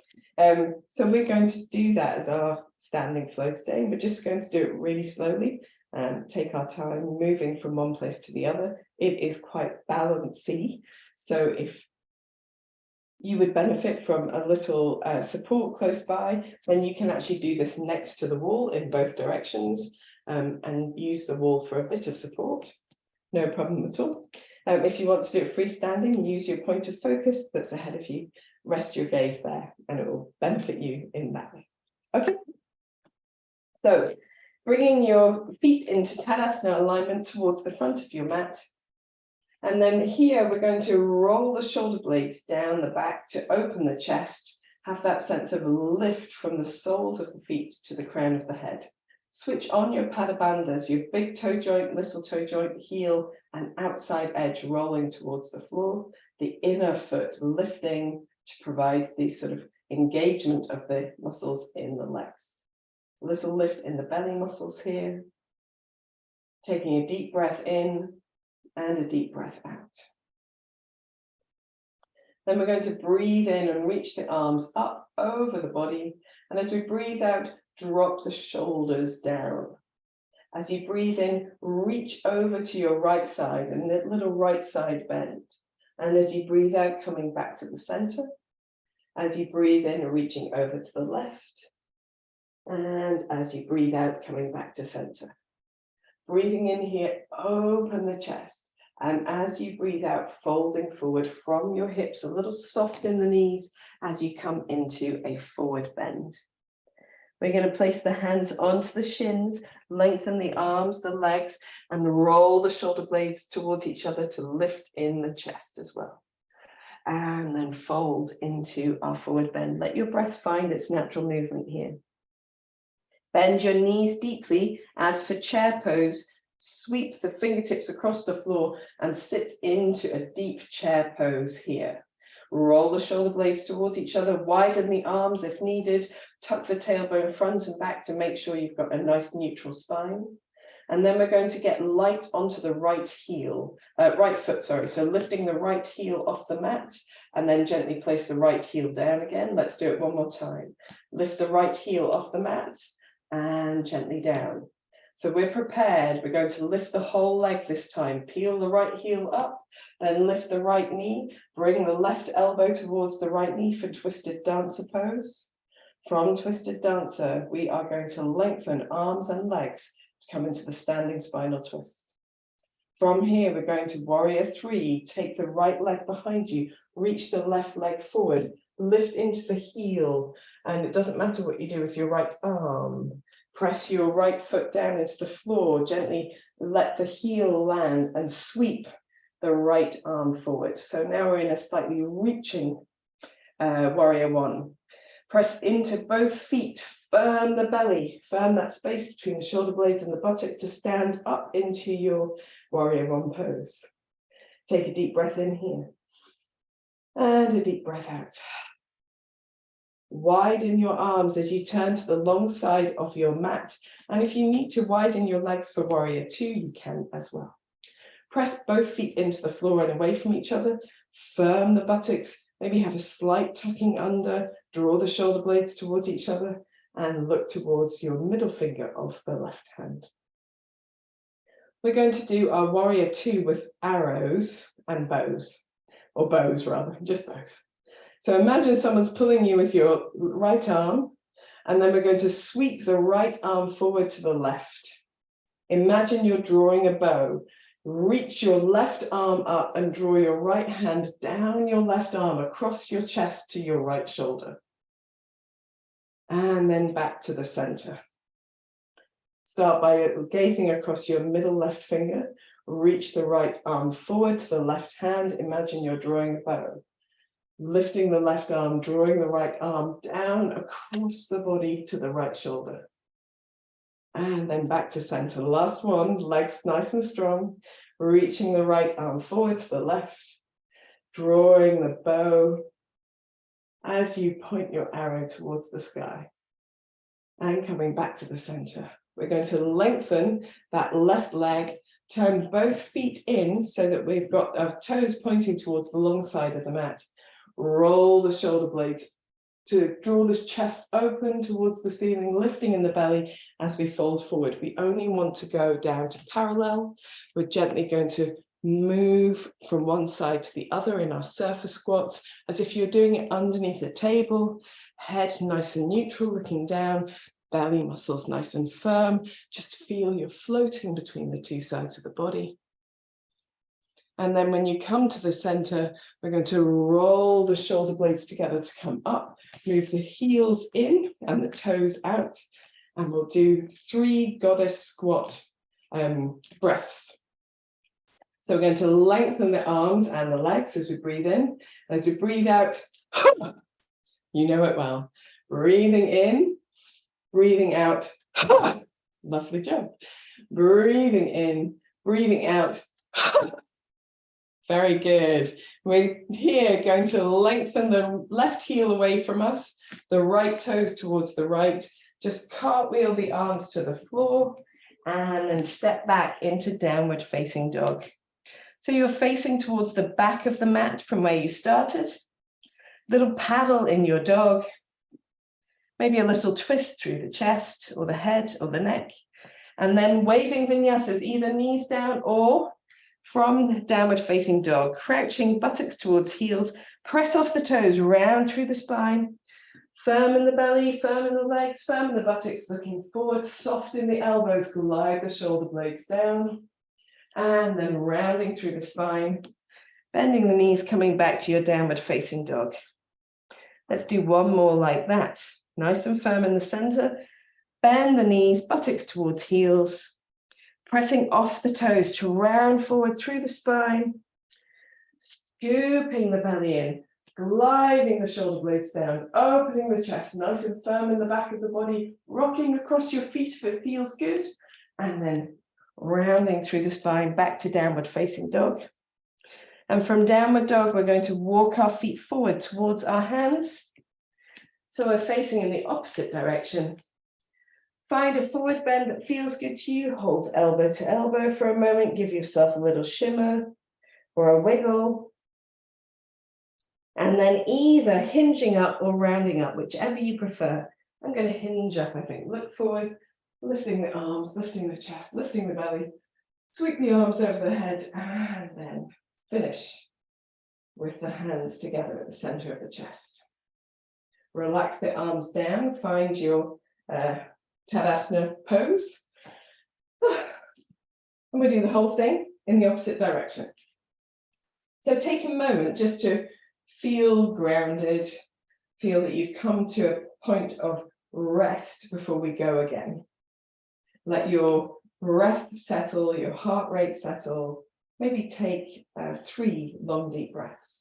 So we're going to do that as our standing flow today. We're just going to do it really slowly and take our time moving from one place to the other. It is quite balancy. So if you would benefit from a little support close by, then you can actually do this next to the wall in both directions and use the wall for a bit of support. No problem at all. If you want to do it freestanding, use your point of focus that's ahead of you. Rest your gaze there and it will benefit you in that way. Okay. So bringing your feet into Tadasana alignment towards the front of your mat. And then here we're going to roll the shoulder blades down the back to open the chest. Have that sense of lift from the soles of the feet to the crown of the head. Switch on your pada bandhas, your big toe joint, little toe joint, heel, and outside edge rolling towards the floor. The inner foot lifting to provide the sort of engagement of the muscles in the legs. A little lift in the belly muscles here. Taking a deep breath in and a deep breath out. Then we're going to breathe in and reach the arms up over the body. And as we breathe out, drop the shoulders down. As you breathe in, reach over to your right side and a little right side bend. And as you breathe out, coming back to the center. As you breathe in, reaching over to the left. And as you breathe out, coming back to center. Breathing in here, open the chest. And as you breathe out, folding forward from your hips, a little soft in the knees as you come into a forward bend. We're going to place the hands onto the shins, lengthen the arms, the legs, and roll the shoulder blades towards each other to lift in the chest as well. And then fold into our forward bend. Let your breath find its natural movement here. Bend your knees deeply. As for chair pose, sweep the fingertips across the floor and sit into a deep chair pose here. Roll the shoulder blades towards each other, widen the arms if needed, tuck the tailbone front and back to make sure you've got a nice neutral spine. And then we're going to get light onto the right foot, so lifting the right heel off the mat and then gently place the right heel down again. Let's do it one more time. Lift the right heel off the mat and gently down. So we're prepared. We're going to lift the whole leg this time. Peel the right heel up, then lift the right knee. Bring the left elbow towards the right knee for twisted dancer pose. From twisted dancer, we are going to lengthen arms and legs to come into the standing spinal twist. From here, we're going to warrior three. Take the right leg behind you, reach the left leg forward, lift into the heel, and it doesn't matter what you do with your right arm. Press your right foot down into the floor, gently let the heel land and sweep the right arm forward. So now we're in a slightly reaching warrior one. Press into both feet, firm the belly, firm that space between the shoulder blades and the buttock to stand up into your warrior one pose. Take a deep breath in here and a deep breath out. Widen your arms as you turn to the long side of your mat. And if you need to widen your legs for warrior two, you can as well. Press both feet into the floor and away from each other. Firm the buttocks. Maybe have a slight tucking under. Draw the shoulder blades towards each other and look towards your middle finger of the left hand. We're going to do our warrior two with arrows and bows, or bows rather, just bows. So imagine someone's pulling you with your right arm, and then we're going to sweep the right arm forward to the left. Imagine you're drawing a bow. Reach your left arm up and draw your right hand down your left arm across your chest to your right shoulder. And then back to the center. Start by gazing across your middle left finger. Reach the right arm forward to the left hand. Imagine you're drawing a bow. Lifting the left arm, drawing the right arm down across the body to the right shoulder. And then back to center. Last one, legs nice and strong. Reaching the right arm forward to the left. Drawing the bow as you point your arrow towards the sky. And coming back to the center. We're going to lengthen that left leg, turn both feet in so that we've got our toes pointing towards the long side of the mat. Roll the shoulder blades to draw the chest open towards the ceiling, lifting in the belly as we fold forward. We only want to go down to parallel. We're gently going to move from one side to the other in our surface squats, as if you're doing it underneath the table, head nice and neutral, looking down, belly muscles nice and firm. Just feel you're floating between the two sides of the body. And then when you come to the center, we're going to roll the shoulder blades together to come up, move the heels in and the toes out, and we'll do 3 goddess squat breaths. So we're going to lengthen the arms and the legs as we breathe in. As we breathe out, you know it well. Breathing in, breathing out. Lovely job. Breathing in, breathing out. Very good. We're here going to lengthen the left heel away from us, the right toes towards the right. Just cartwheel the arms to the floor and then step back into downward facing dog. So you're facing towards the back of the mat from where you started. Little paddle in your dog. Maybe a little twist through the chest or the head or the neck. And then waving vinyasas, either knees down or from downward facing dog, crouching buttocks towards heels, press off the toes, round through the spine, firm in the belly, firm in the legs, firm in the buttocks, looking forward, soft in the elbows, glide the shoulder blades down, and then rounding through the spine, bending the knees, coming back to your downward facing dog. Let's do one more like that. Nice and firm in the center, bend the knees, buttocks towards heels, pressing off the toes to round forward through the spine, scooping the belly in, gliding the shoulder blades down, opening the chest, nice and firm in the back of the body, rocking across your feet if it feels good, and then rounding through the spine back to downward facing dog. And from downward dog, we're going to walk our feet forward towards our hands. So we're facing in the opposite direction. Find a forward bend that feels good to you. Hold elbow to elbow for a moment. Give yourself a little shimmer or a wiggle. And then either hinging up or rounding up, whichever you prefer. I'm going to hinge up, I think. Look forward, lifting the arms, lifting the chest, lifting the belly. Sweep the arms over the head and then finish with the hands together at the center of the chest. Relax the arms down. Find your Tadasana pose. And we do the whole thing in the opposite direction. So take a moment just to feel grounded, feel that you've come to a point of rest before we go again. Let your breath settle, your heart rate settle. Maybe take 3 long, deep breaths.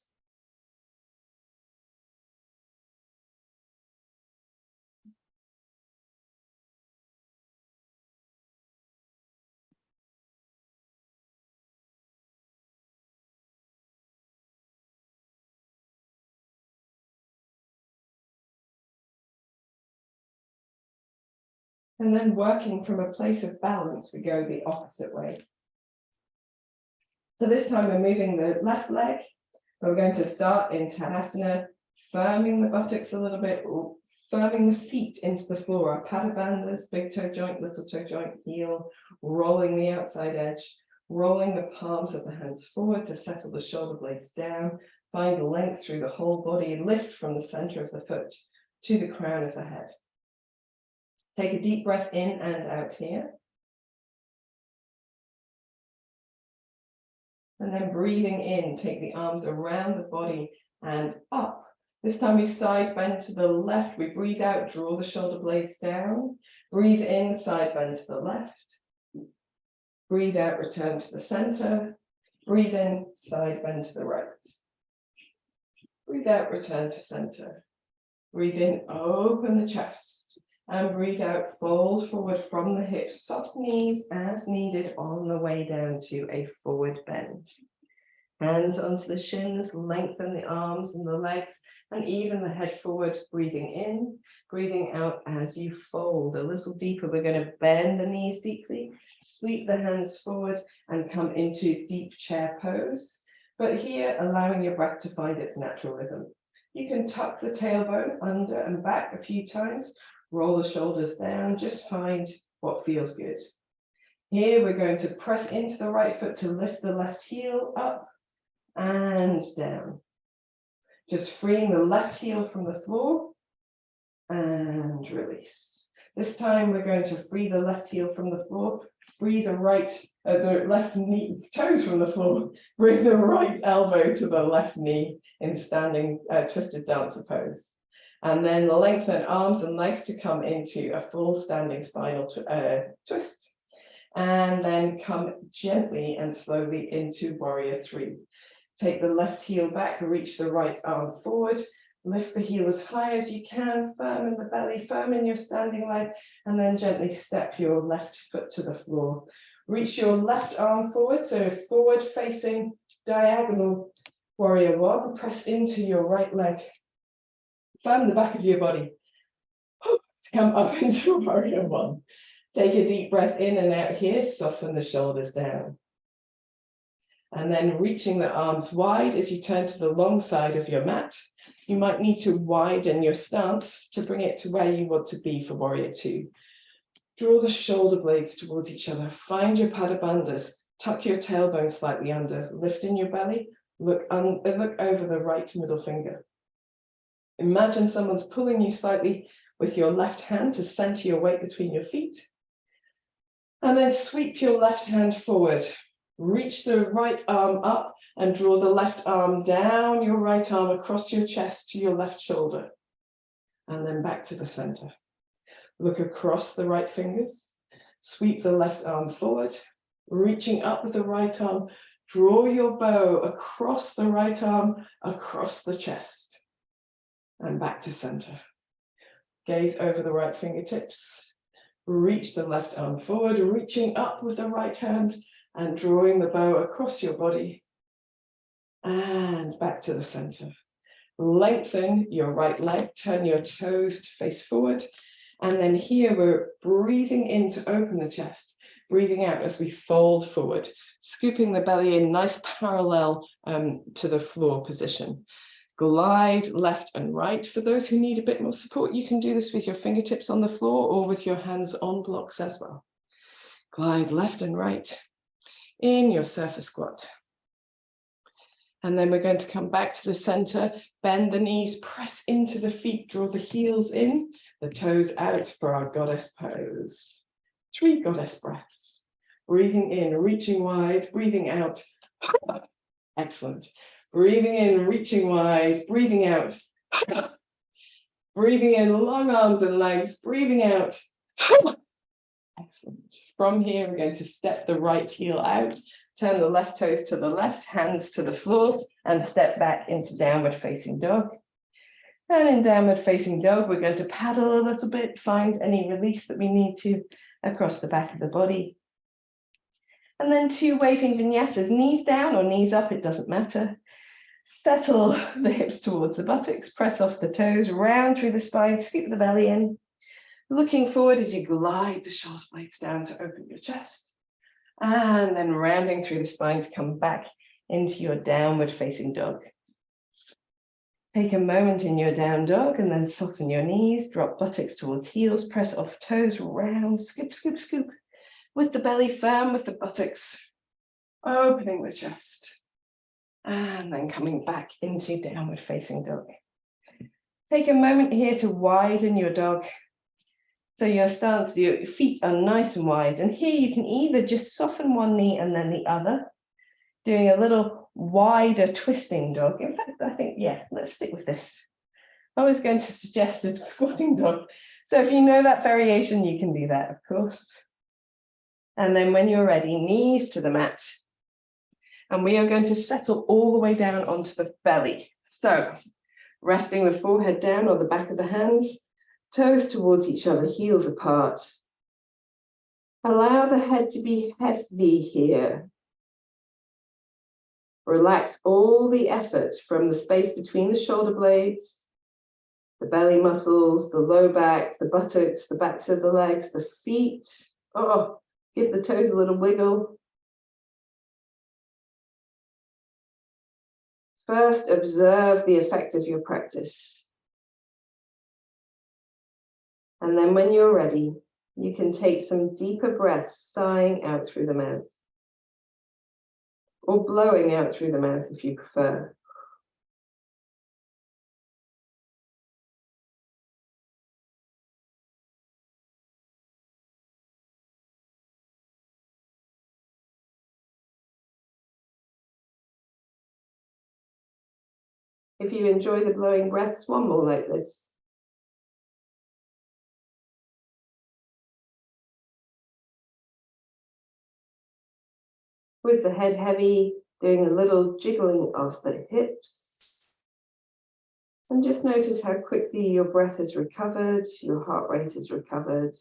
And then working from a place of balance, we go the opposite way. So this time we're moving the left leg. We're going to start in Tadasana, firming the buttocks a little bit, firming the feet into the floor. Our padabandhas, big toe joint, little toe joint, heel, rolling the outside edge, rolling the palms of the hands forward to settle the shoulder blades down. Find length through the whole body, lift from the center of the foot to the crown of the head. Take a deep breath in and out here. And then breathing in, take the arms around the body and up. This time we side bend to the left. We breathe out, draw the shoulder blades down. Breathe in, side bend to the left. Breathe out, return to the center. Breathe in, side bend to the right. Breathe out, return to center. Breathe in, open the chest. And breathe out, fold forward from the hips, soft knees as needed on the way down to a forward bend. Hands onto the shins, lengthen the arms and the legs, and even the head forward, breathing in, breathing out as you fold a little deeper. We're going to bend the knees deeply, sweep the hands forward, and come into deep chair pose. But here, allowing your breath to find its natural rhythm. You can tuck the tailbone under and back a few times, roll the shoulders down, just find what feels good. Here we're going to press into the right foot to lift the left heel up and down. Just freeing the left heel from the floor and release. This time we're going to free the left heel from the floor, free the left knee, toes from the floor, bring the right elbow to the left knee in standing twisted dancer pose. And then lengthen arms and legs to come into a full standing spinal twist. And then come gently and slowly into warrior three. Take the left heel back, reach the right arm forward, lift the heel as high as you can, firm in the belly, firm in your standing leg, and then gently step your left foot to the floor. Reach your left arm forward, so forward facing diagonal warrior one. Press into your right leg. Firm the back of your body to come up into warrior one. Take a deep breath in and out here, soften the shoulders down. And then reaching the arms wide as you turn to the long side of your mat. You might need to widen your stance to bring it to where you want to be for warrior two. Draw the shoulder blades towards each other. Find your pada bandhas. Tuck your tailbone slightly under. Lift in your belly. Look over the right middle finger. Imagine someone's pulling you slightly with your left hand to center your weight between your feet. And then sweep your left hand forward. Reach the right arm up and draw the left arm down your right arm across your chest to your left shoulder. And then back to the center. Look across the right fingers. Sweep the left arm forward. Reaching up with the right arm. Draw your bow across the right arm, across the chest. And back to center. Gaze over the right fingertips. Reach the left arm forward, reaching up with the right hand and drawing the bow across your body. And back to the center. Lengthen your right leg, turn your toes to face forward. And then here we're breathing in to open the chest, breathing out as we fold forward, scooping the belly in nice parallel to the floor position. Glide left and right. For those who need a bit more support, you can do this with your fingertips on the floor or with your hands on blocks as well. Glide left and right in your surface squat. And then we're going to come back to the center, bend the knees, press into the feet, draw the heels in, the toes out for our goddess pose. 3 goddess breaths. Breathing in, reaching wide, breathing out. Excellent. Breathing in, reaching wide, breathing out. Breathing in, long arms and legs, breathing out. Excellent. From here, we're going to step the right heel out, turn the left toes to the left, hands to the floor, and step back into downward facing dog. And in downward facing dog, we're going to paddle a little bit, find any release that we need to across the back of the body. And then 2 waving vinyasas, knees down or knees up, it doesn't matter. Settle the hips towards the buttocks, press off the toes, round through the spine, scoop the belly in. Looking forward as you glide the shoulder blades down to open your chest. And then rounding through the spine to come back into your downward facing dog. Take a moment in your down dog and then soften your knees, drop buttocks towards heels, press off toes, round, scoop, scoop, scoop. With the belly firm, with the buttocks, opening the chest. And then coming back into downward facing dog. Take a moment here to widen your dog. So your stance, your feet are nice and wide. And here you can either just soften one knee and then the other, doing a little wider twisting dog. In fact, I think, yeah, let's stick with this. I was going to suggest a squatting dog. So if you know that variation, you can do that, of course. And then when you're ready, knees to the mat. And we are going to settle all the way down onto the belly. So resting the forehead down on the back of the hands, toes towards each other, heels apart. Allow the head to be heavy here. Relax all the effort from the space between the shoulder blades, the belly muscles, the low back, the buttocks, the backs of the legs, the feet. Oh, give the toes a little wiggle. First, observe the effect of your practice. And then when you're ready, you can take some deeper breaths, sighing out through the mouth. Or blowing out through the mouth if you prefer. If you enjoy the blowing breaths, one more like this. with the head heavy, doing a little jiggling of the hips. And just notice how quickly your breath is recovered, your heart rate is recovered.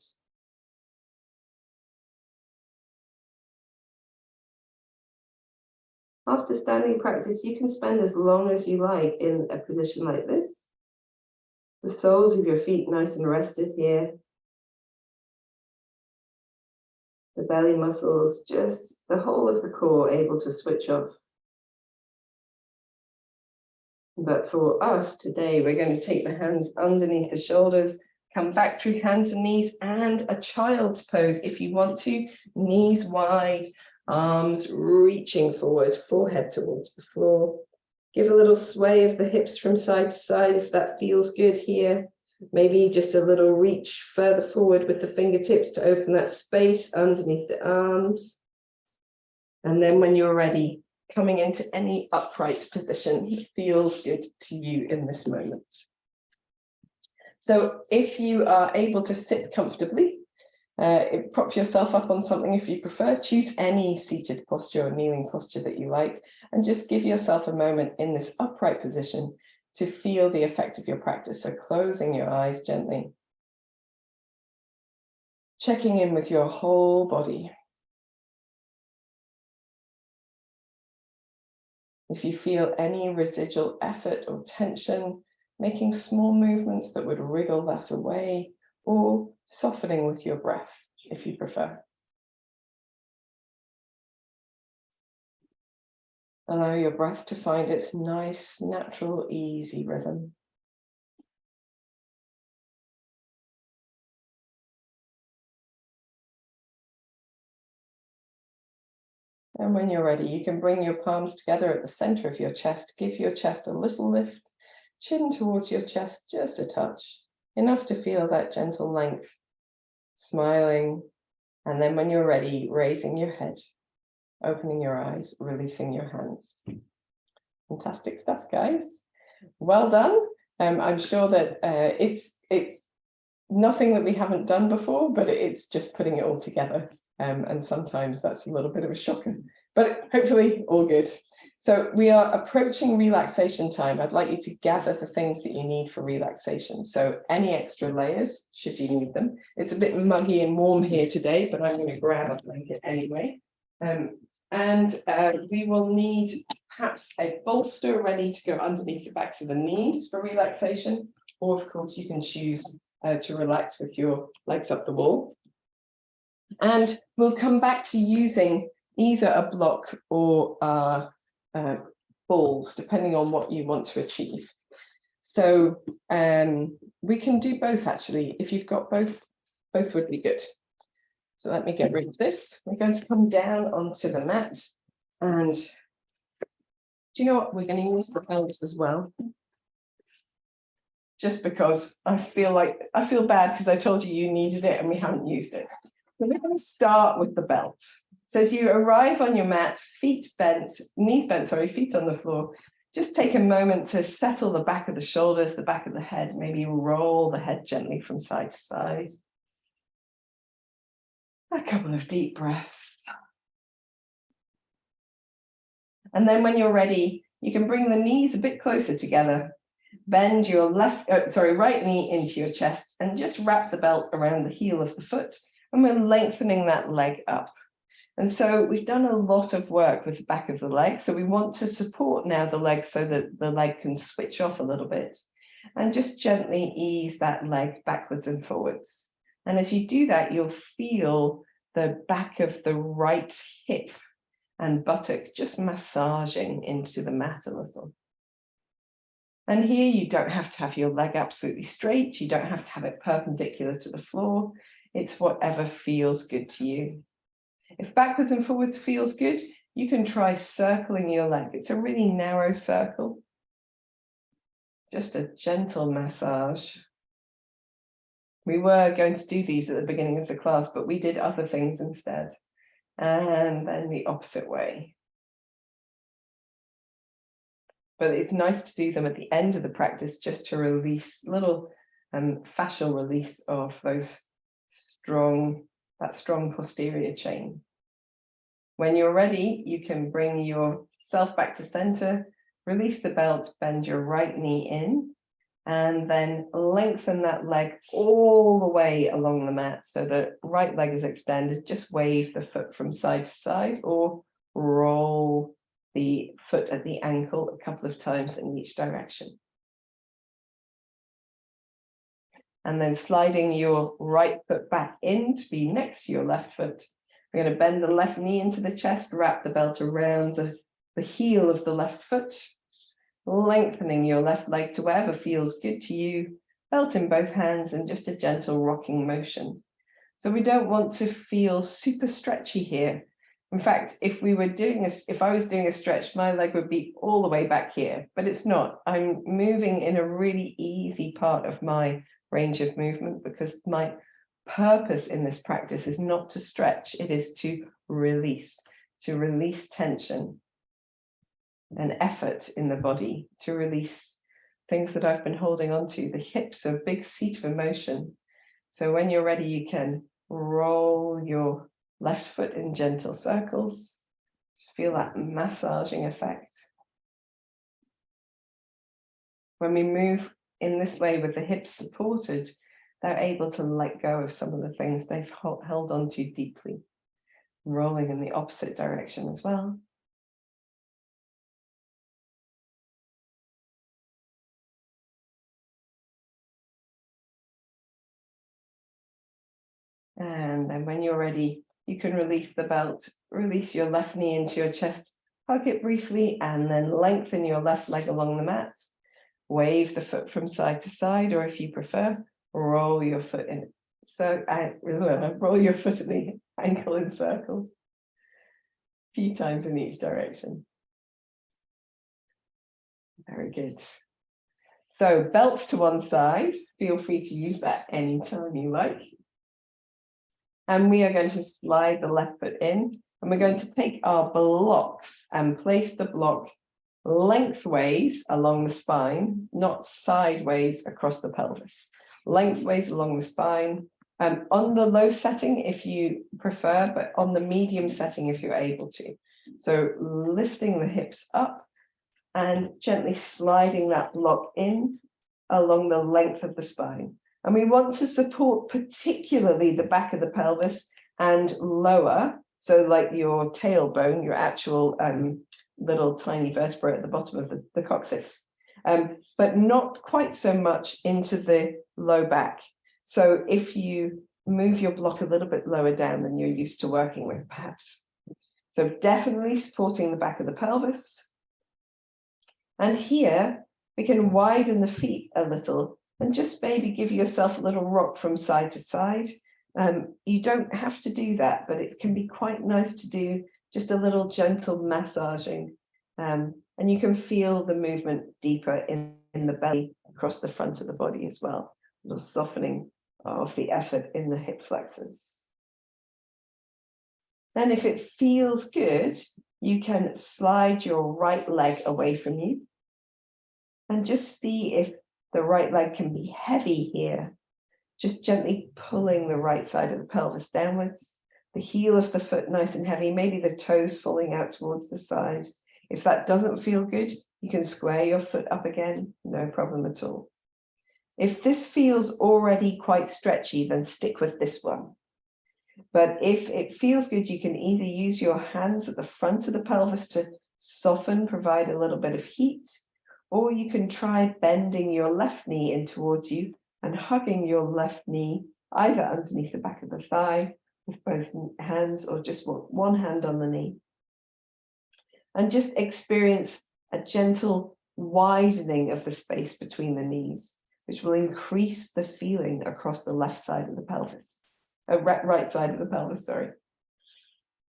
After standing practice, you can spend as long as you like in a position like this. The soles of your feet nice and rested here. The belly muscles, just the whole of the core able to switch off. But for us today, we're going to take the hands underneath the shoulders, come back through hands and knees, and a child's pose if you want to. Knees wide, arms reaching forward, forehead towards the floor. Give a little sway of the hips from side to side if that feels good here. Maybe just a little reach further forward with the fingertips to open that space underneath the arms. And then when you're ready, coming into any upright position feels good to you in this moment. So if you are able to sit comfortably, prop yourself up on something if you prefer, choose any seated posture or kneeling posture that you like, and just give yourself a moment in this upright position to feel the effect of your practice. So closing your eyes gently, checking in with your whole body. If you feel any residual effort or tension, making small movements that would wriggle that away, or softening with your breath if you prefer. Allow your breath to find its nice, natural, easy rhythm. And when you're ready, you can bring your palms together at the center of your chest. Give your chest a little lift, chin towards your chest, just a touch, enough to feel that gentle length, smiling. And then when you're ready, raising your head, opening your eyes, releasing your hands. Fantastic stuff, guys. Well done. I'm sure that it's nothing that we haven't done before, but it's just putting it all together. And sometimes that's a little bit of a shocker, but hopefully all good. So we are approaching relaxation time. I'd like you to gather the things that you need for relaxation. So any extra layers, should you need them. It's a bit muggy and warm here today, but I'm going to grab a blanket anyway. We will need perhaps a bolster ready to go underneath the backs of the knees for relaxation, or of course you can choose to relax with your legs up the wall. And we'll come back to using either a block or balls, depending on what you want to achieve. So we can do both, actually. If you've got both would be good. So let me get rid of this. We're going to come down onto the mat. And do you know what? We're going to use the belt as well. Just because I feel bad because I told you you needed it and we haven't used it. So we're going to start with the belt. So as you arrive on your mat, feet bent, knees bent, sorry, feet on the floor, just take a moment to settle the back of the shoulders, the back of the head, maybe roll the head gently from side to side. A couple of deep breaths. And then when you're ready, you can bring the knees a bit closer together. Bend your right knee into your chest and just wrap the belt around the heel of the foot. And we're lengthening that leg up. And so we've done a lot of work with the back of the leg. So we want to support now the leg so that the leg can switch off a little bit. And just gently ease that leg backwards and forwards. And as you do that, you'll feel the back of the right hip and buttock just massaging into the mat a little. And here you don't have to have your leg absolutely straight. You don't have to have it perpendicular to the floor. It's whatever feels good to you. If backwards and forwards feels good, you can try circling your leg. It's a really narrow circle. Just a gentle massage. We were going to do these at the beginning of the class, but we did other things instead. And then the opposite way. But it's nice to do them at the end of the practice just to release little fascial release of that strong posterior chain. When you're ready, you can bring yourself back to center, release the belt, bend your right knee in, and then lengthen that leg all the way along the mat. So the right leg is extended. Just wave the foot from side to side or roll the foot at the ankle a couple of times in each direction. And then sliding your right foot back in to be next to your left foot. We're going to bend the left knee into the chest, wrap the belt around the heel of the left foot, lengthening your left leg to wherever feels good to you, belt in both hands and just a gentle rocking motion. So we don't want to feel super stretchy here. In fact, if I was doing a stretch, my leg would be all the way back here, but it's not. I'm moving in a really easy part of my range of movement because my purpose in this practice is not to stretch, it is to release tension and effort in the body, to release things that I've been holding on to. The hips are a big seat of emotion. So when you're ready, you can roll your left foot in gentle circles. Just feel that massaging effect. When we move in this way with the hips supported, they're able to let go of some of the things they've held on to deeply. Rolling in the opposite direction as well. And then when you're ready, you can release the belt, release your left knee into your chest, hug it briefly, and then lengthen your left leg along the mat. Wave the foot from side to side, or if you prefer, roll your foot in. So roll your foot at the ankle in circles, a few times in each direction. Very good. So belts to one side. Feel free to use that anytime you like. And we are going to slide the left foot in, and we're going to take our blocks and place the block lengthways along the spine, not sideways across the pelvis. Lengthways along the spine, on the low setting if you prefer, but on the medium setting if you're able to. So lifting the hips up and gently sliding that block in along the length of the spine. And we want to support particularly the back of the pelvis and lower, so like your tailbone, your actual little tiny vertebrae at the bottom of the coccyx, but not quite so much into the low back. So if you move your block a little bit lower down than you're used to working with, perhaps. So definitely supporting the back of the pelvis. And here we can widen the feet a little and just maybe give yourself a little rock from side to side. You don't have to do that, but it can be quite nice to do just a little gentle massaging. And you can feel the movement deeper in the belly across the front of the body as well. A little softening of the effort in the hip flexors. Then if it feels good, you can slide your right leg away from you and just see if the right leg can be heavy here. Just gently pulling the right side of the pelvis downwards, the heel of the foot nice and heavy, maybe the toes falling out towards the side. If that doesn't feel good, you can square your foot up again, no problem at all. If this feels already quite stretchy, then stick with this one. But if it feels good, you can either use your hands at the front of the pelvis to soften, provide a little bit of heat, or you can try bending your left knee in towards you and hugging your left knee either underneath the back of the thigh with both hands or just one hand on the knee. And just experience a gentle widening of the space between the knees, which will increase the feeling across the left side of the pelvis, right side of the pelvis, sorry.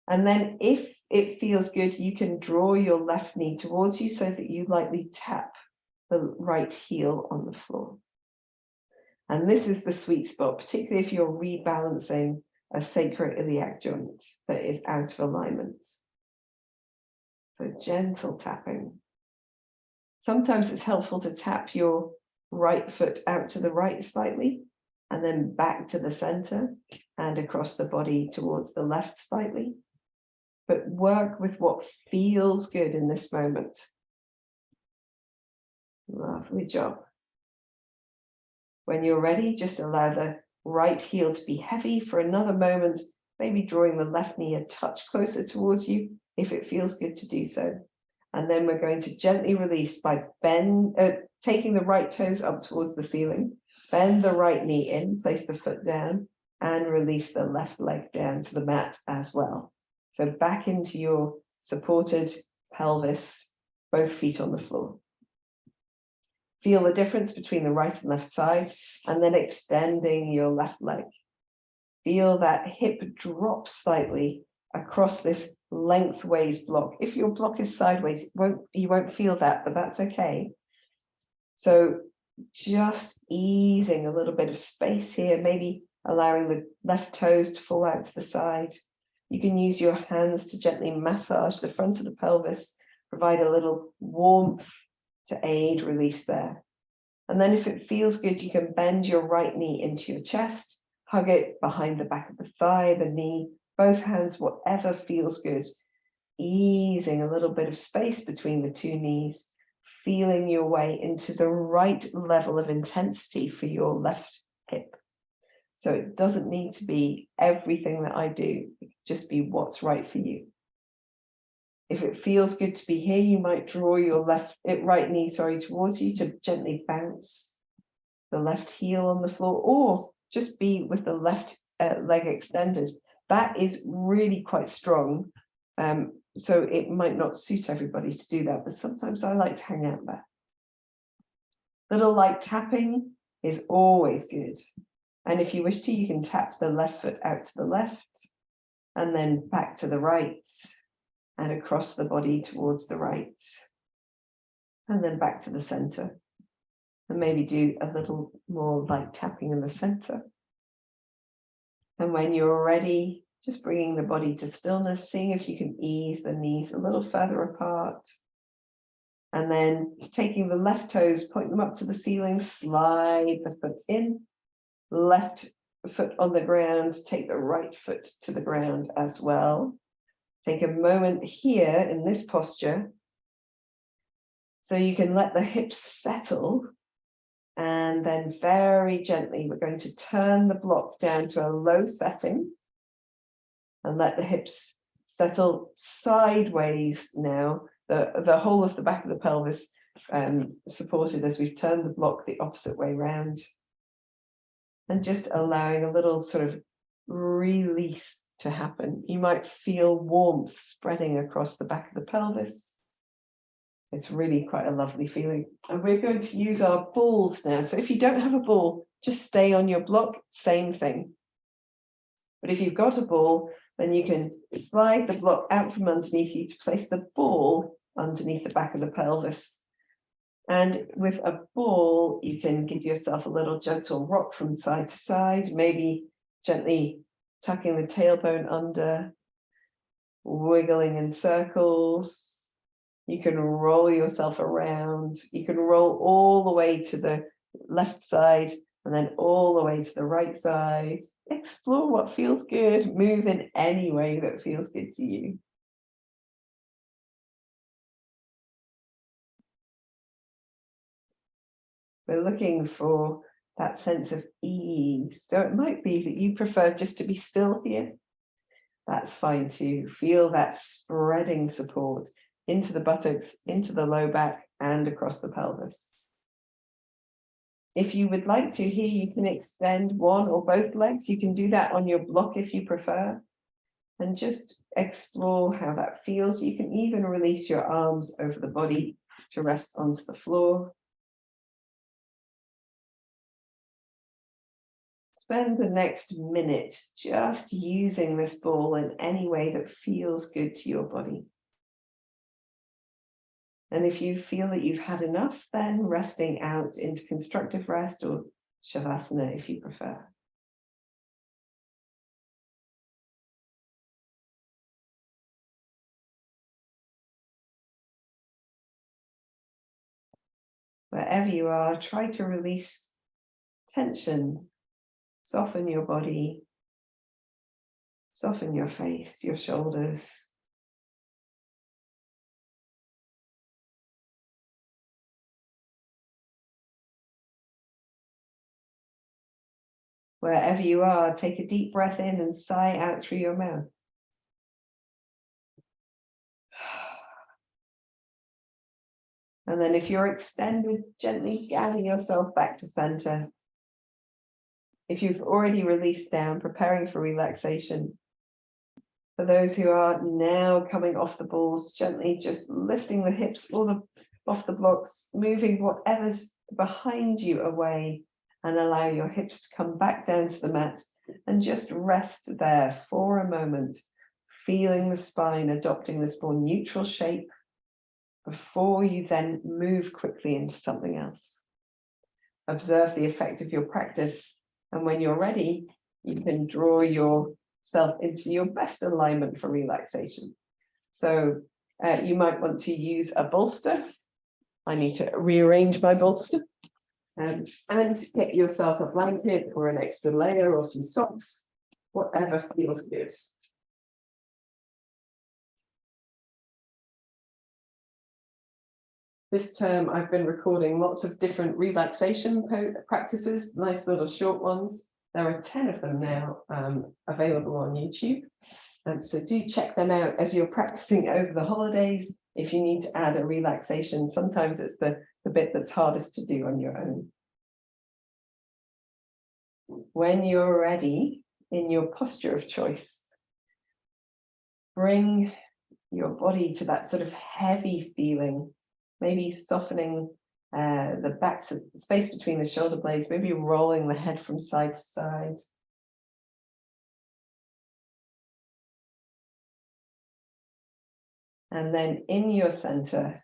And then if it feels good, you can draw your left knee towards you so that you lightly tap the right heel on the floor. And this is the sweet spot, particularly if you're rebalancing a sacroiliac joint that is out of alignment. So gentle tapping. Sometimes it's helpful to tap your right foot out to the right slightly, and then back to the center and across the body towards the left slightly. but work with what feels good in this moment. Lovely job. When you're ready, just allow the right heel to be heavy for another moment, maybe drawing the left knee a touch closer towards you if it feels good to do so. And then we're going to gently release by taking the right toes up towards the ceiling, bend the right knee in, place the foot down, and release the left leg down to the mat as well. So back into your supported pelvis, both feet on the floor. Feel the difference between the right and left side, and then extending your left leg. Feel that hip drop slightly across this lengthways block. If your block is sideways, you won't feel that, but that's okay. So just easing a little bit of space here, maybe allowing the left toes to fall out to the side. You can use your hands to gently massage the front of the pelvis, provide a little warmth to aid release there. And then if it feels good, you can bend your right knee into your chest, hug it behind the back of the thigh, the knee, both hands, whatever feels good. Easing a little bit of space between the two knees, feeling your way into the right level of intensity for your left hip. So it doesn't need to be everything that I do, it can just be what's right for you. If it feels good to be here, you might draw your right knee towards you to gently bounce the left heel on the floor, or just be with the left leg extended. That is really quite strong. So it might not suit everybody to do that, but sometimes I like to hang out there. Little light tapping is always good. And if you wish to, you can tap the left foot out to the left and then back to the right and across the body towards the right. And then back to the center. And maybe do a little more light tapping in the center. And when you're ready, just bringing the body to stillness, seeing if you can ease the knees a little further apart. And then taking the left toes, point them up to the ceiling, slide the foot in, left foot on the ground, take the right foot to the ground as well. Take a moment here in this posture so you can let the hips settle, and then very gently we're going to turn the block down to a low setting and let the hips settle sideways now, the whole of the back of the pelvis supported as we've turned the block the opposite way round, and just allowing a little sort of release to happen. You might feel warmth spreading across the back of the pelvis. It's really quite a lovely feeling. And we're going to use our balls now. So if you don't have a ball, just stay on your block, same thing. But if you've got a ball, then you can slide the block out from underneath you to place the ball underneath the back of the pelvis. And with a ball, you can give yourself a little gentle rock from side to side, maybe gently tucking the tailbone under, wiggling in circles. You can roll yourself around. You can roll all the way to the left side and then all the way to the right side. Explore what feels good. Move in any way that feels good to you. We're looking for that sense of ease. So it might be that you prefer just to be still here. That's fine too. Feel that spreading support into the buttocks, into the low back, and across the pelvis. If you would like to here, you can extend one or both legs. You can do that on your block if you prefer. And just explore how that feels. You can even release your arms over the body to rest onto the floor. Spend the next minute just using this ball in any way that feels good to your body. And if you feel that you've had enough, then resting out into constructive rest or shavasana if you prefer. Wherever you are, try to release tension, soften your body, soften your face, your shoulders, Wherever you are, take a deep breath in and sigh out through your mouth. And then if you're extended, gently gather yourself back to center. If you've already released down, preparing for relaxation. For those who are now coming off the balls, gently just lifting the hips off the blocks, moving whatever's behind you away, and allow your hips to come back down to the mat and just rest there for a moment, feeling the spine adopting this more neutral shape before you then move quickly into something else. Observe the effect of your practice, and when you're ready, you can draw yourself into your best alignment for relaxation. So you might want to use a bolster. I need to rearrange my bolster. And get yourself a blanket or an extra layer or some socks, whatever feels good. This term, I've been recording lots of different relaxation practices, nice little short ones. There are 10 of them now available on YouTube. So do check them out as you're practicing over the holidays. If you need to add a relaxation, sometimes it's the bit that's hardest to do on your own. When you're ready, in your posture of choice, bring your body to that sort of heavy feeling, maybe softening the back, space between the shoulder blades, maybe rolling the head from side to side. And then in your center,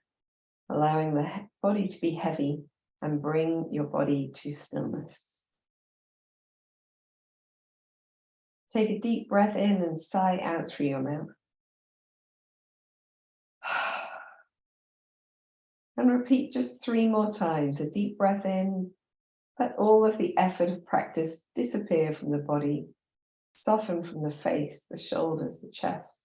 allowing the body to be heavy and bring your body to stillness. Take a deep breath in and sigh out through your mouth. And repeat just 3 more times. A deep breath in. Let all of the effort of practice disappear from the body, soften from the face, the shoulders, the chest.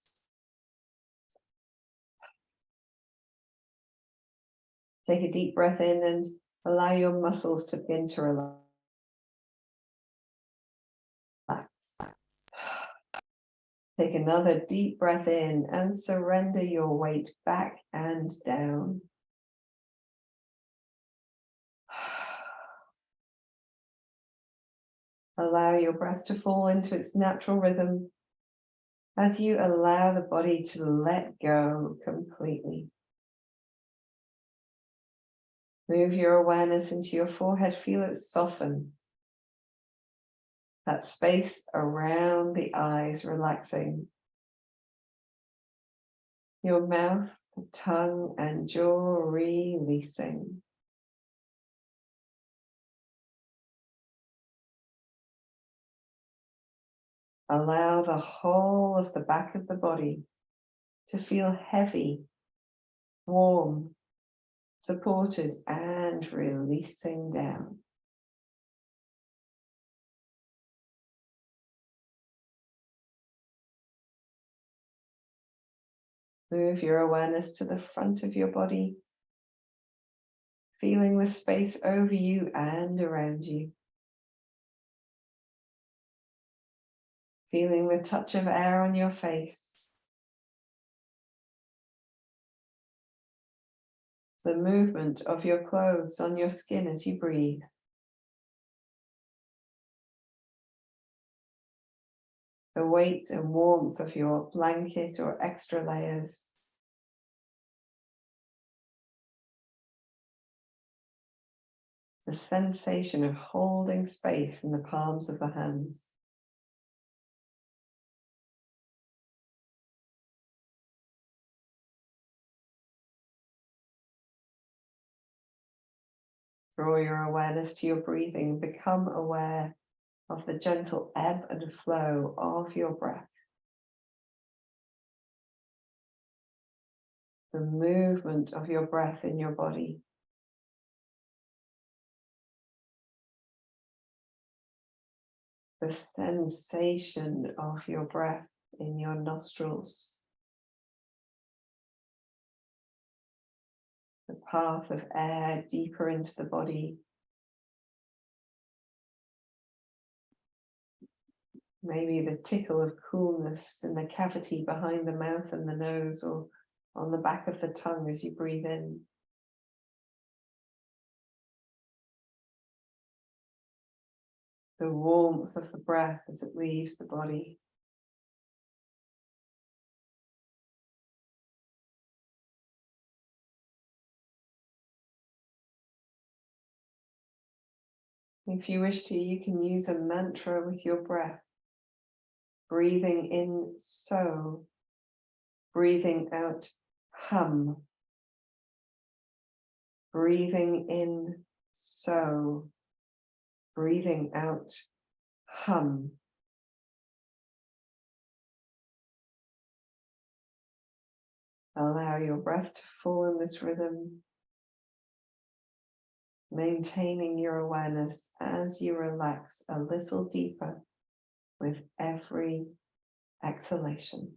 Take a deep breath in and allow your muscles to begin to relax. Take another deep breath in and surrender your weight back and down. Allow your breath to fall into its natural rhythm as you allow the body to let go completely. Move your awareness into your forehead, feel it soften. That space around the eyes relaxing. Your mouth, the tongue, and jaw releasing. Allow the whole of the back of the body to feel heavy, warm, supported, and releasing down. Move your awareness to the front of your body, feeling the space over you and around you. Feeling the touch of air on your face. The movement of your clothes on your skin as you breathe. The weight and warmth of your blanket or extra layers. The sensation of holding space in the palms of the hands. Draw your awareness to your breathing. Become aware of the gentle ebb and flow of your breath. The movement of your breath in your body. The sensation of your breath in your nostrils. The path of air deeper into the body. Maybe the tickle of coolness in the cavity behind the mouth and the nose, or on the back of the tongue as you breathe in. The warmth of the breath as it leaves the body. If you wish to, you can use a mantra with your breath. Breathing in, so. Breathing out, hum. Breathing in, so. Breathing out, hum. Allow your breath to fall in this rhythm, maintaining your awareness as you relax a little deeper with every exhalation.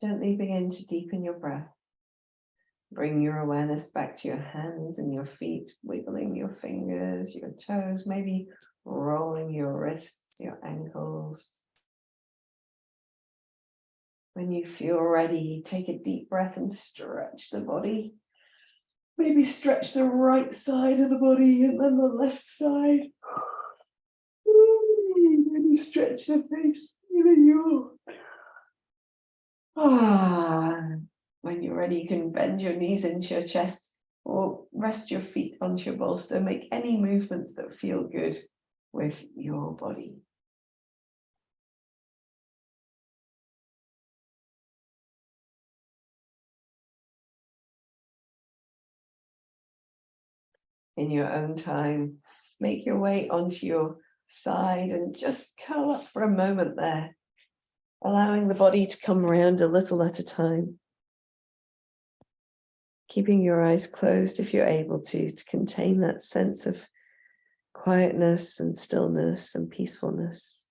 Gently begin to deepen your breath. Bring your awareness back to your hands and your feet, wiggling your fingers, your toes, maybe rolling your wrists, your ankles. When you feel ready, take a deep breath and stretch the body. Maybe stretch the right side of the body and then the left side. Maybe stretch the face, even you. When you're ready, you can bend your knees into your chest or rest your feet onto your bolster. Make any movements that feel good with your body. in your own time. Make your way onto your side and just curl up for a moment there, allowing the body to come around a little at a time. Keeping your eyes closed if you're able to contain that sense of quietness and stillness and peacefulness.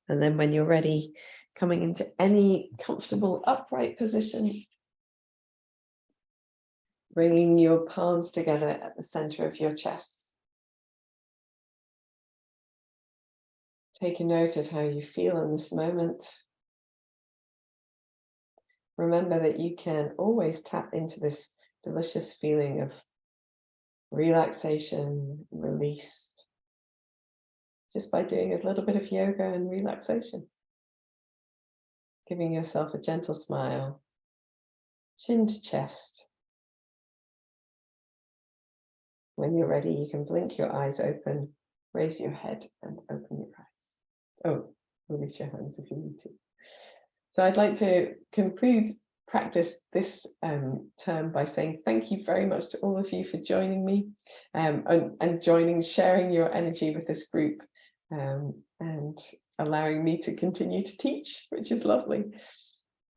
And then when you're ready, coming into any comfortable upright position, bringing your palms together at the center of your chest. Take a note of how you feel in this moment. Remember that you can always tap into this delicious feeling of relaxation, release, just by doing a little bit of yoga and relaxation. Giving yourself a gentle smile, chin to chest. When you're ready, you can blink your eyes open, raise your head and open your eyes. Oh, release your hands if you need to. So I'd like to conclude practice this term by saying thank you very much to all of you for joining me and sharing your energy with this group and allowing me to continue to teach, which is lovely.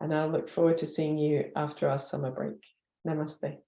And I'll look forward to seeing you after our summer break. Namaste.